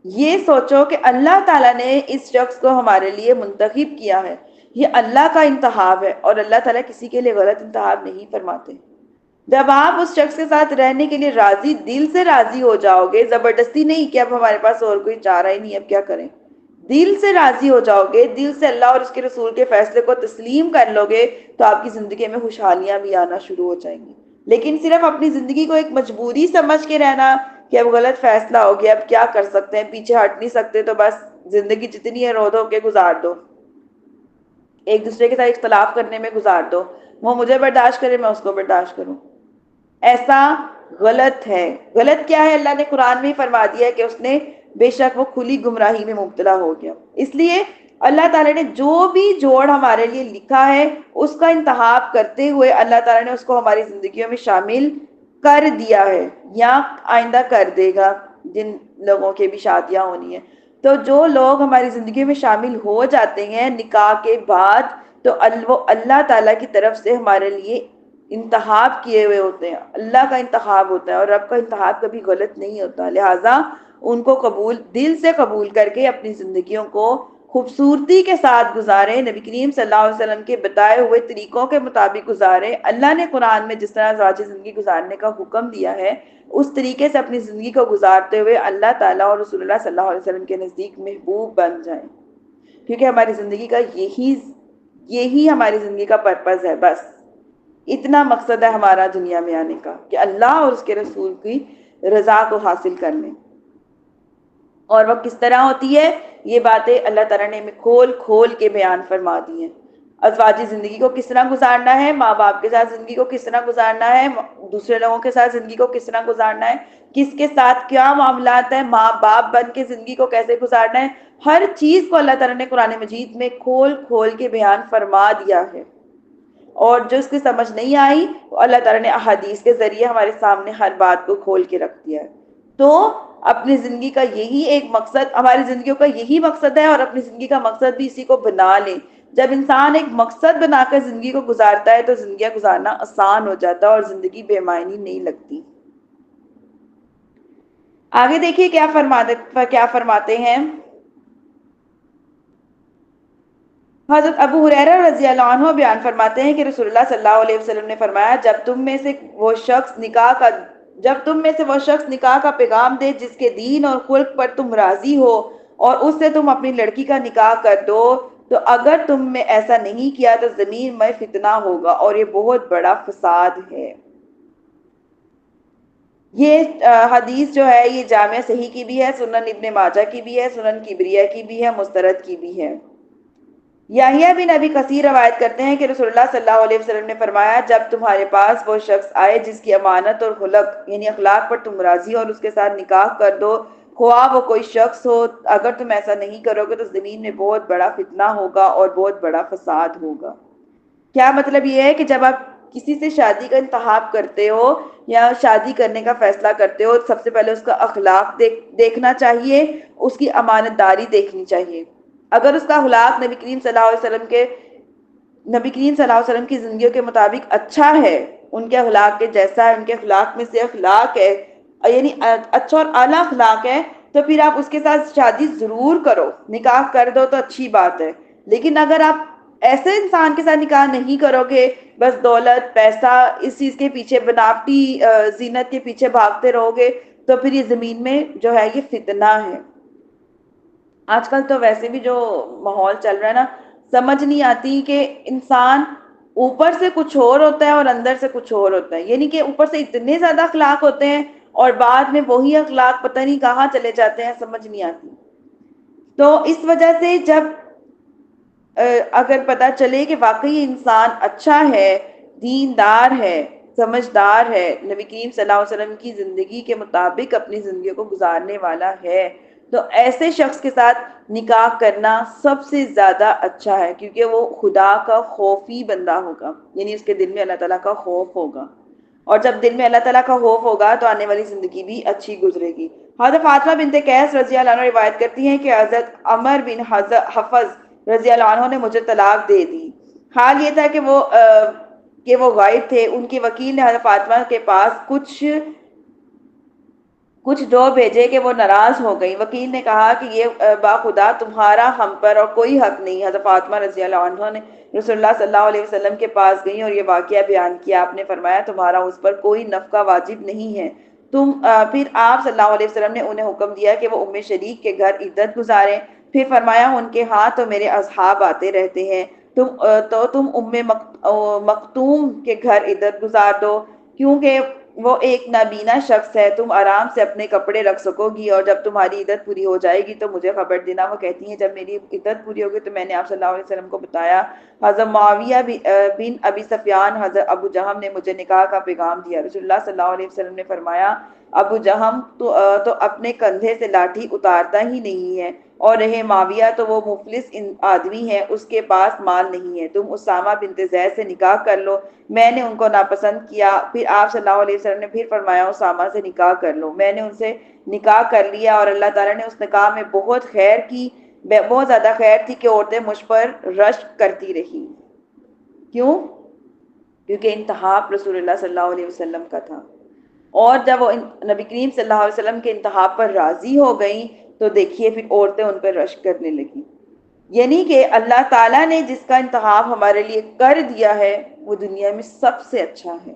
A: یہ سوچو کہ اللہ تعالیٰ نے اس شخص کو ہمارے لیے منتخب کیا ہے، یہ اللہ کا انتخاب ہے، اور اللہ تعالیٰ کسی کے لیے غلط انتخاب نہیں فرماتے۔ جب آپ اس شخص کے ساتھ رہنے کے لیے راضی، دل سے راضی ہو جاؤ گے، زبردستی نہیں کہ اب ہمارے پاس اور کوئی چارہ ہی نہیں، اب کیا کریں، دل سے راضی ہو جاؤ گے، دل سے اللہ اور اس کے رسول کے فیصلے کو تسلیم کر لو گے، تو آپ کی زندگی میں خوشحالیاں بھی آنا شروع ہو جائیں گی۔ لیکن صرف اپنی زندگی کو ایک مجبوری سمجھ کے رہنا کہ اب غلط فیصلہ ہو گیا، اب کیا کر سکتے ہیں، پیچھے ہٹ نہیں سکتے، تو بس زندگی جتنی ہے رو دھو کے گزار دو، ایک دوسرے کے ساتھ اختلاف کرنے میں گزار دو، وہ مجھے برداشت کرے میں اس کو برداشت کروں، ایسا غلط ہے۔ غلط کیا ہے؟ اللہ نے قرآن میں ہی فرما دیا ہے کہ اس نے بے شک وہ کھلی گمراہی میں مبتلا ہو گیا۔ اس لیے اللہ تعالیٰ نے جو بھی جوڑ ہمارے لیے لکھا ہے اس کا انتخاب کرتے ہوئے اللہ تعالیٰ نے اس کو ہماری زندگیوں میں شامل کر دیا ہے، یا آئندہ کر دے گا جن لوگوں کے بھی شادیاں ہونی ہیں۔ تو جو لوگ ہماری زندگی میں شامل ہو جاتے ہیں نکاح کے بعد، تو وہ اللہ تعالیٰ کی طرف سے ہمارے لیے انتخاب کیے ہوئے ہوتے ہیں، اللہ کا انتخاب ہوتا ہے، اور رب کا انتخاب کبھی غلط نہیں ہوتا، لہٰذا ان کو دل سے قبول کر کے اپنی زندگیوں کو خوبصورتی کے ساتھ گزاریں، نبی کریم صلی اللہ علیہ وسلم کے بتائے ہوئے طریقوں کے مطابق گزاریں۔ اللہ نے قرآن میں جس طرح ذاتی زندگی گزارنے کا حکم دیا ہے اس طریقے سے اپنی زندگی کو گزارتے ہوئے اللہ تعالیٰ اور رسول اللہ صلی اللہ علیہ وسلم کے نزدیک محبوب بن جائیں، کیونکہ ہماری زندگی کا یہی ہماری زندگی کا پرپز ہے، بس اتنا مقصد ہے ہمارا دنیا میں آنے کا کہ اللہ اور اس کے رسول کی رضا کو حاصل کر لیں۔ اور وہ کس طرح ہوتی ہے، یہ باتیں اللہ تعالیٰ نے ہمیں کھول کھول کے بیان فرما دی ہیں۔ ازواجی زندگی کو کس طرح گزارنا ہے، ماں باپ کے ساتھ زندگی کو کس طرح گزارنا ہے، دوسرے لوگوں کے ساتھ زندگی کو کس طرح گزارنا ہے، کس کے ساتھ کیا معاملات ہیں، ماں باپ بن کے زندگی کو کیسے گزارنا ہے، ہر چیز کو اللہ تعالیٰ نے قرآن مجید میں کھول کھول کے بیان فرما دیا ہے۔ اور جو اس کی سمجھ نہیں آئی اللہ تعالیٰ نے احادیث کے ذریعے ہمارے سامنے ہر بات کو کھول کے رکھ دیا ہے۔ تو اپنی زندگی کا یہی ایک مقصد، ہماری زندگیوں کا یہی مقصد ہے، اور اپنی زندگی کا مقصد بھی اسی کو بنا لیں۔ جب انسان ایک مقصد بنا کر زندگی کو گزارتا ہے تو زندگیاں گزارنا آسان ہو جاتا ہے اور زندگی بے معنی نہیں لگتی۔ آگے دیکھیے کیا فرماتے ہیں۔ حضرت ابو ہریرہ رضی اللہ عنہ بیان فرماتے ہیں کہ رسول اللہ صلی اللہ علیہ وسلم نے فرمایا، جب تم میں سے وہ شخص نکاح کا پیغام دے جس کے دین اور خلق پر تم راضی ہو اور اس سے تم اپنی لڑکی کا نکاح کر دو، تو اگر تم میں ایسا نہیں کیا تو زمین میں فتنہ ہوگا اور یہ بہت بڑا فساد ہے۔ یہ حدیث جو ہے یہ جامع صحیح کی بھی ہے، سنن ابن ماجہ کی بھی ہے، سنن کبریہ کی بھی ہے، مسترد کی بھی ہے۔ یحییٰ بن ابی کثیر روایت کرتے ہیں کہ رسول اللہ صلی اللہ علیہ وسلم نے فرمایا، جب تمہارے پاس وہ شخص آئے جس کی امانت اور خلق یعنی اخلاق پر تم راضی ہو اور اس کے ساتھ نکاح کر دو، خواہ وہ کوئی شخص ہو، اگر تم ایسا نہیں کرو گے تو زمین میں بہت بڑا فتنہ ہوگا اور بہت بڑا فساد ہوگا۔ کیا مطلب یہ ہے کہ جب آپ کسی سے شادی کا انتخاب کرتے ہو یا شادی کرنے کا فیصلہ کرتے ہو، سب سے پہلے اس کا اخلاق دیکھنا چاہیے، اس کی امانت داری دیکھنی چاہیے۔ اگر اس کا اخلاق نبی کریم صلی اللہ علیہ وسلم کی زندگیوں کے مطابق اچھا ہے، ان کے اخلاق کے جیسا ہے، ان کے اخلاق میں سے اخلاق ہے، یعنی اچھا اور اعلیٰ اخلاق ہے، تو پھر آپ اس کے ساتھ شادی ضرور کرو، نکاح کر دو تو اچھی بات ہے۔ لیکن اگر آپ ایسے انسان کے ساتھ نکاح نہیں کرو گے، بس دولت پیسہ اس چیز کے پیچھے بناوٹی زینت کے پیچھے بھاگتے رہو گے، تو پھر یہ زمین میں جو ہے یہ فتنہ ہے۔ آج کل تو ویسے بھی جو ماحول چل رہا ہے نا، سمجھ نہیں آتی کہ انسان اوپر سے کچھ اور ہوتا ہے اور اندر سے کچھ اور ہوتا ہے، یعنی کہ اوپر سے اتنے زیادہ اخلاق ہوتے ہیں اور بعد میں وہی اخلاق پتہ نہیں کہاں چلے جاتے ہیں، سمجھ نہیں آتی۔ تو اس وجہ سے جب اگر پتہ چلے کہ واقعی انسان اچھا ہے، دیندار ہے، سمجھدار ہے، نبی کریم صلی اللہ علیہ وسلم کی زندگی کے مطابق اپنی زندگی کو گزارنے والا ہے، تو ایسے شخص کے ساتھ نکاح کرنا سب سے زیادہ اچھا ہے، کیونکہ وہ خدا کا خوفی بندہ ہوگا، یعنی اس کے دل میں اللہ تعالیٰ کا خوف ہوگا، اور جب دل میں اللہ تعالیٰ کا خوف ہوگا تو آنے والی زندگی بھی اچھی گزرے گی۔ حضرت فاطمہ بنت قیس رضی اللہ عنہ روایت کرتی ہیں کہ حضرت عمر بن حفظ رضی اللہ عنہ نے مجھے طلاق دے دی۔ حال یہ تھا کہ وہ غائب تھے۔ ان کے وکیل نے حضرت فاطمہ کے پاس کچھ دو بھیجے کہ وہ ناراض ہو گئی۔ وکیل نے کہا کہ یہ باخدا تمہارا ہم پر اور کوئی حق نہیں۔ حضرت فاطمہ رضی اللہ عنہ نے رسول اللہ صلی اللہ علیہ وسلم کے پاس گئیں اور یہ واقعہ بیان کیا۔ آپ نے فرمایا تمہارا اس پر کوئی نفقہ واجب نہیں ہے۔ پھر آپ صلی اللہ علیہ وسلم نے انہیں حکم دیا کہ وہ ام شریک کے گھر عدت گزاریں۔ پھر فرمایا ان کے ہاں تو میرے اصحاب آتے رہتے ہیں، تم ام مکتوم کے گھر عدت گزار دو، کیونکہ وہ ایک نابینا شخص ہے، تم آرام سے اپنے کپڑے رکھ سکو گی اور جب تمہاری عدت پوری ہو جائے گی تو مجھے خبر دینا۔ وہ کہتی ہیں جب میری عدت پوری ہوگی تو میں نے آپ صلی اللہ علیہ وسلم کو بتایا۔ حضرت معاویہ بن ابی سفیان حضرت ابو جہم نے مجھے نکاح کا پیغام دیا۔ رسول اللہ صلی اللہ علیہ وسلم نے فرمایا ابو جہم تو اپنے کندھے سے لاٹھی اتارتا ہی نہیں ہے، اور رہے معاویہ تو وہ مفلس آدمی ہے، اس کے پاس مال نہیں ہے، تم اسامہ بنت زید سے نکاح کر لو۔ میں نے ان کو ناپسند کیا۔ پھر آپ صلی اللہ علیہ وسلم نے پھر فرمایا اسامہ سے نکاح کر لو۔ میں نے ان سے نکاح کر لیا اور اللہ تعالیٰ نے اس نکاح میں بہت زیادہ خیر تھی کہ عورتیں مجھ پر رشک کرتی رہی۔ کیوں؟ کیونکہ انتخاب رسول اللہ صلی اللہ علیہ وسلم کا تھا، اور جب وہ نبی کریم صلی اللہ علیہ وسلم کے انتخاب پر راضی ہو گئیں تو دیکھیے پھر عورتیں ان پر رشک کرنے لگیں۔ یعنی کہ اللہ تعالیٰ نے جس کا انتخاب ہمارے لیے کر دیا ہے وہ دنیا میں سب سے اچھا ہے،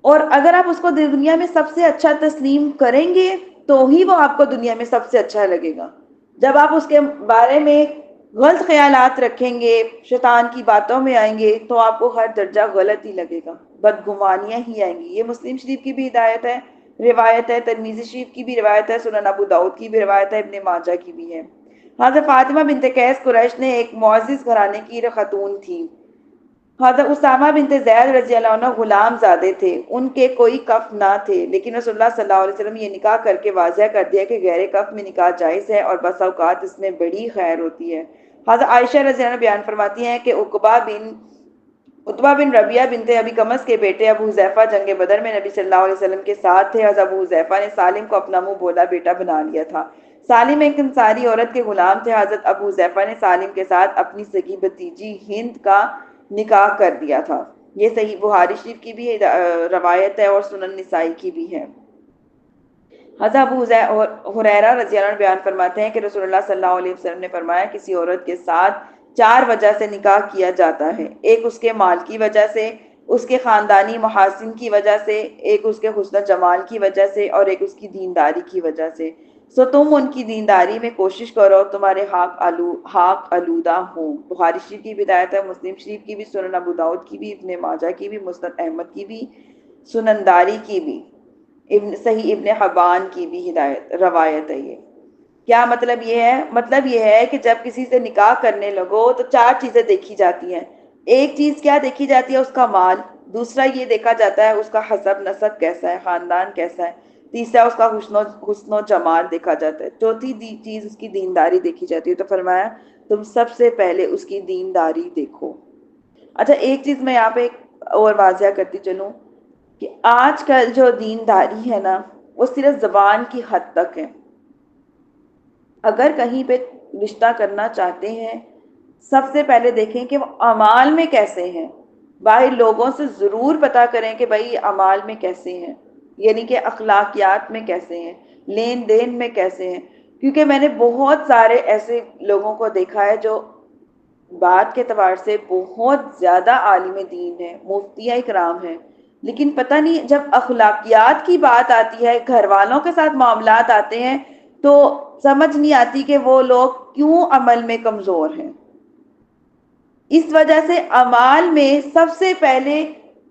A: اور اگر آپ اس کو دنیا میں سب سے اچھا تسلیم کریں گے تو ہی وہ آپ کو دنیا میں سب سے اچھا لگے گا۔ جب آپ اس کے بارے میں غلط خیالات رکھیں گے، شیطان کی باتوں میں آئیں گے، تو آپ کو ہر درجہ غلط ہی لگے گا، بدگمانیاں ہی آئیں گی۔ یہ مسلم شریف کی بھی ہدایت ہے، روایت ہے، ترمذی شریف کی بھی روایت ہے، سنن ابو داؤد کی بھی روایت ہے، ابن ماجہ کی بھی ہے۔ حضرت فاطمہ بنت قیس قریش نے ایک معزز گھرانے کی خاتون تھی۔ حضرت اسامہ بنت زید رضی اللہ عنہ غلام زادے تھے، ان کے کوئی کف نہ تھے، لیکن رسول اللہ صلی اللہ علیہ وسلم یہ نکاح کر کے واضح کر دیا کہ غیر کف میں نکاح جائز ہے اور بس اوقات اس میں بڑی خیر ہوتی ہے۔ حضرت عائشہ رضی اللہ عنہ بیان فرماتی ہیں کہ عتبہ بن ربیعہ بنت ابی قمص کے بیٹے ابو حذیفہ جنگ بدر میں نبی صلی اللہ علیہ وسلم کے ساتھ تھے. حضرت ابو حذیفہ نے سالم کو اپنا منہ بولا بیٹا بنا لیا تھا. سالم ایک انصاری عورت کے غلام تھے. حضرت ابو حذیفہ نے سالم کے ساتھ اپنی سگی بھتیجی ہند کا نکاح کر دیا تھا. یہ صحیح بخاری شریف کی بھی روایت ہے اور سنن نسائی کی بھی ہے. حضرت ابو ہریرہ رضی اللہ عنہ بیان فرماتے ہیں کہ رسول اللہ صلی اللہ علیہ وسلم نے فرمایا کسی عورت کے ساتھ 4 وجہ سے نکاح کیا جاتا ہے. ایک اس کے مال کی وجہ سے، اس کے خاندانی محاسن کی وجہ سے، ایک اس کے حسن و جمال کی وجہ سے، اور ایک اس کی دینداری کی وجہ سے. سو تم ان کی دینداری میں کوشش کرو تمہارے حق آلودہ ہوں. بخاری شریف کی ہدایت ہے، مسلم شریف کی بھی، سنن ابو داؤد کی بھی، ابن ماجہ کی بھی، مسند احمد کی بھی، سنن داری کی بھی، صحیح ابن حبان کی بھی روایت ہے. یہ کیا مطلب یہ ہے؟ مطلب یہ ہے کہ جب کسی سے نکاح کرنے لگو تو 4 چیزیں دیکھی جاتی ہیں. ایک چیز کیا دیکھی جاتی ہے؟ اس کا مال. دوسرا یہ دیکھا جاتا ہے اس کا حسب نسب کیسا ہے، خاندان کیسا ہے. تیسرا اس کا حسن و جمال دیکھا جاتا ہے. چوتھی چیز اس کی دینداری دیکھی جاتی ہے. تو فرمایا تم سب سے پہلے اس کی دینداری دیکھو. اچھا ایک چیز میں یہاں پہ اور واضح کرتی چلوں کہ آج کل جو دینداری ہے نا وہ صرف زبان کی حد تک ہے. اگر کہیں پہ رشتہ کرنا چاہتے ہیں سب سے پہلے دیکھیں کہ وہ اعمال میں کیسے ہیں. باہر لوگوں سے ضرور پتہ کریں کہ بھائی اعمال میں کیسے ہیں، یعنی کہ اخلاقیات میں کیسے ہیں، لین دین میں کیسے ہیں. کیونکہ میں نے بہت سارے ایسے لوگوں کو دیکھا ہے جو بات کے اعتبار سے بہت زیادہ عالم دین ہے، مفتیاء اکرام ہیں، لیکن پتہ نہیں جب اخلاقیات کی بات آتی ہے، گھر والوں کے ساتھ معاملات آتے ہیں تو سمجھ نہیں آتی کہ وہ لوگ کیوں عمل میں کمزور ہیں. اس وجہ سے اعمال میں سب سے پہلے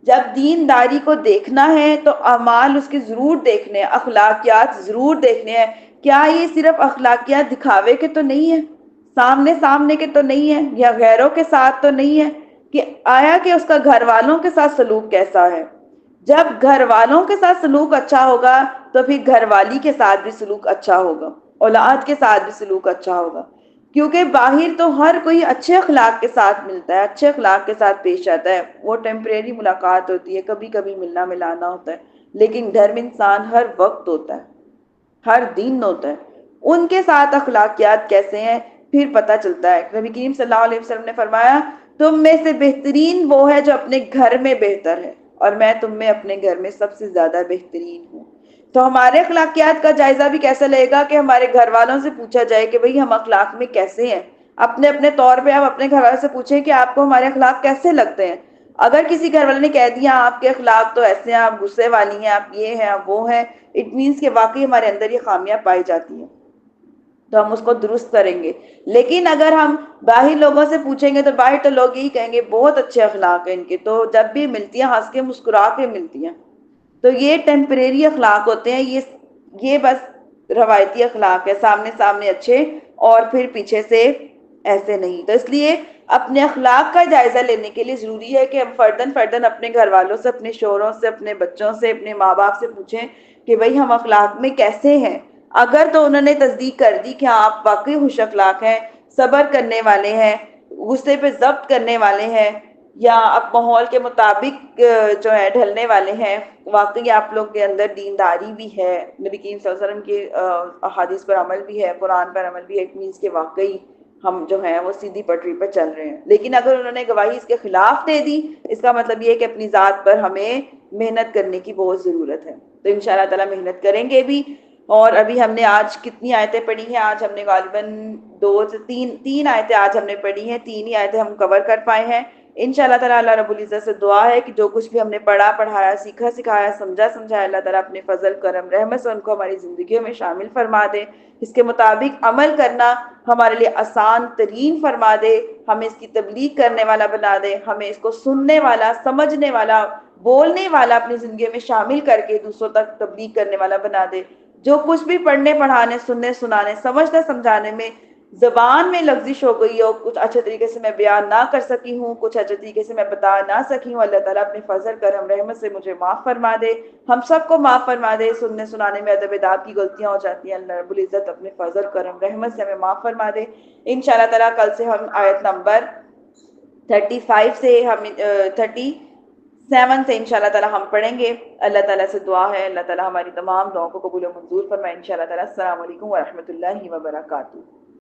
A: جب دینداری کو دیکھنا ہے تو اعمال اس کے ضرور دیکھنے ہیں، اخلاقیات ضرور دیکھنے ہیں. کیا یہ صرف اخلاقیات دکھاوے کے تو نہیں ہے، سامنے کے تو نہیں ہے، یا غیروں کے ساتھ تو نہیں ہے، کہ آیا کہ اس کا گھر والوں کے ساتھ سلوک کیسا ہے. جب گھر والوں کے ساتھ سلوک اچھا ہوگا تو پھر گھر والی کے ساتھ بھی سلوک اچھا ہوگا، اولاد کے ساتھ بھی سلوک اچھا ہوگا. کیونکہ باہر تو ہر کوئی اچھے اخلاق کے ساتھ ملتا ہے، اچھے اخلاق کے ساتھ پیش آتا ہے، وہ ٹیمپریری ملاقات ہوتی ہے، کبھی کبھی ملنا ملانا ہوتا ہے. لیکن گھر میں انسان ہر وقت ہوتا ہے، ہر دن ہوتا ہے. ان کے ساتھ اخلاقیات کیسے ہیں پھر پتہ چلتا ہے. نبی کریم صلی اللہ علیہ وسلم نے فرمایا تم میں سے بہترین وہ ہے جو اپنے گھر میں بہتر ہے، اور میں تم میں اپنے گھر میں سب سے زیادہ بہترین ہوں. تو ہمارے اخلاقیات کا جائزہ بھی کیسا لگے گا کہ ہمارے گھر والوں سے پوچھا جائے کہ بھئی ہم اخلاق میں کیسے ہیں. اپنے اپنے طور پہ آپ اپنے گھر والوں سے پوچھیں کہ آپ کو ہمارے اخلاق کیسے لگتے ہیں. اگر کسی گھر والے نے کہہ دیا آپ کے اخلاق تو ایسے ہیں، آپ غصے والی ہیں، آپ یہ ہیں، آپ وہ ہیں، اٹ مینس کہ واقعی ہمارے اندر یہ خامیاں پائی جاتی ہیں، تو ہم اس کو درست کریں گے. لیکن اگر ہم باہر لوگوں سے پوچھیں گے تو باہر تو لوگ یہی کہیں گے بہت اچھے اخلاق ہیں ان کے، تو جب بھی ملتی ہیں ہنس کے مسکرا کے ملتی ہیں. تو یہ ٹیمپریری اخلاق ہوتے ہیں، یہ بس روایتی اخلاق ہے، سامنے اچھے اور پھر پیچھے سے ایسے نہیں. تو اس لیے اپنے اخلاق کا جائزہ لینے کے لیے ضروری ہے کہ ہم فرداً اپنے گھر والوں سے، اپنے شوہروں سے، اپنے بچوں سے، اپنے ماں باپ سے پوچھیں کہ بھئی ہم اخلاق میں کیسے ہیں. اگر تو انہوں نے تصدیق کر دی کہ آپ واقعی خوش اخلاق ہیں، صبر کرنے والے ہیں، غصے پہ ضبط کرنے والے ہیں، یا اب ماحول کے مطابق جو ہے ڈھلنے والے ہیں، واقعی آپ لوگ کے اندر دینداری بھی ہے، نبی کریم صلی اللہ علیہ وسلم کے احادیث پر عمل بھی ہے، قرآن پر عمل بھی ہے، اٹ مینس کہ واقعی ہم جو ہیں وہ سیدھی پٹری پر چل رہے ہیں. لیکن اگر انہوں نے گواہی اس کے خلاف دے دی اس کا مطلب یہ ہے کہ اپنی ذات پر ہمیں محنت کرنے کی بہت ضرورت ہے. تو انشاءاللہ تعالی محنت کریں گے بھی. اور ابھی ہم نے آج کتنی آیتیں پڑھی ہیں؟ آج ہم نے غالباً 2 سے 3 آیتیں آج ہم نے پڑھی ہیں، 3 ہی آیتیں ہم کور کر پائے ہیں. انشاءاللہ تعالی اللہ رب العزت سے دعا ہے کہ جو کچھ بھی ہم نے پڑھا پڑھایا، سیکھا سکھایا، سمجھایا، اللہ تعالیٰ اپنے فضل کرم رحمت سے ان کو ہماری زندگیوں میں شامل فرما دے، اس کے مطابق عمل کرنا ہمارے لیے آسان ترین فرما دے، ہمیں اس کی تبلیغ کرنے والا بنا دے، ہمیں اس کو سننے والا، سمجھنے والا، بولنے والا اپنی زندگی میں شامل کر کے دوسروں تک تبلیغ کرنے والا بنا دے. جو کچھ بھی پڑھنے پڑھانے، سننے سنانے، سمجھنے سمجھانے میں زبان میں لفزش ہو گئی ہو، کچھ اچھے طریقے سے میں بیان نہ کر سکی ہوں، کچھ اچھے طریقے سے میں بتا نہ سکی ہوں، اللہ تعالیٰ اپنے فضل کرم رحمت سے مجھے معاف فرما دے، ہم سب کو معاف فرما دے۔ سننے سنانے میں ادب اداب کی غلطیاں ہو جاتی ہیں، اللہ رب العزت اپنے فضل کرم رحمت سے ہمیں معاف فرما دے۔ انشاءاللہ تعالیٰ کل سے ہم آیت نمبر 35 سے ہم 37 سے انشاءاللہ تعالیٰ ہم پڑھیں گے۔ اللہ تعالیٰ سے دعا ہے اللہ تعالیٰ ہماری تمام دعاؤں کو قبول و منظور فرمائے انشاءاللہ تعالیٰ۔ السلام علیکم ورحمۃ اللہ وبرکاتہ۔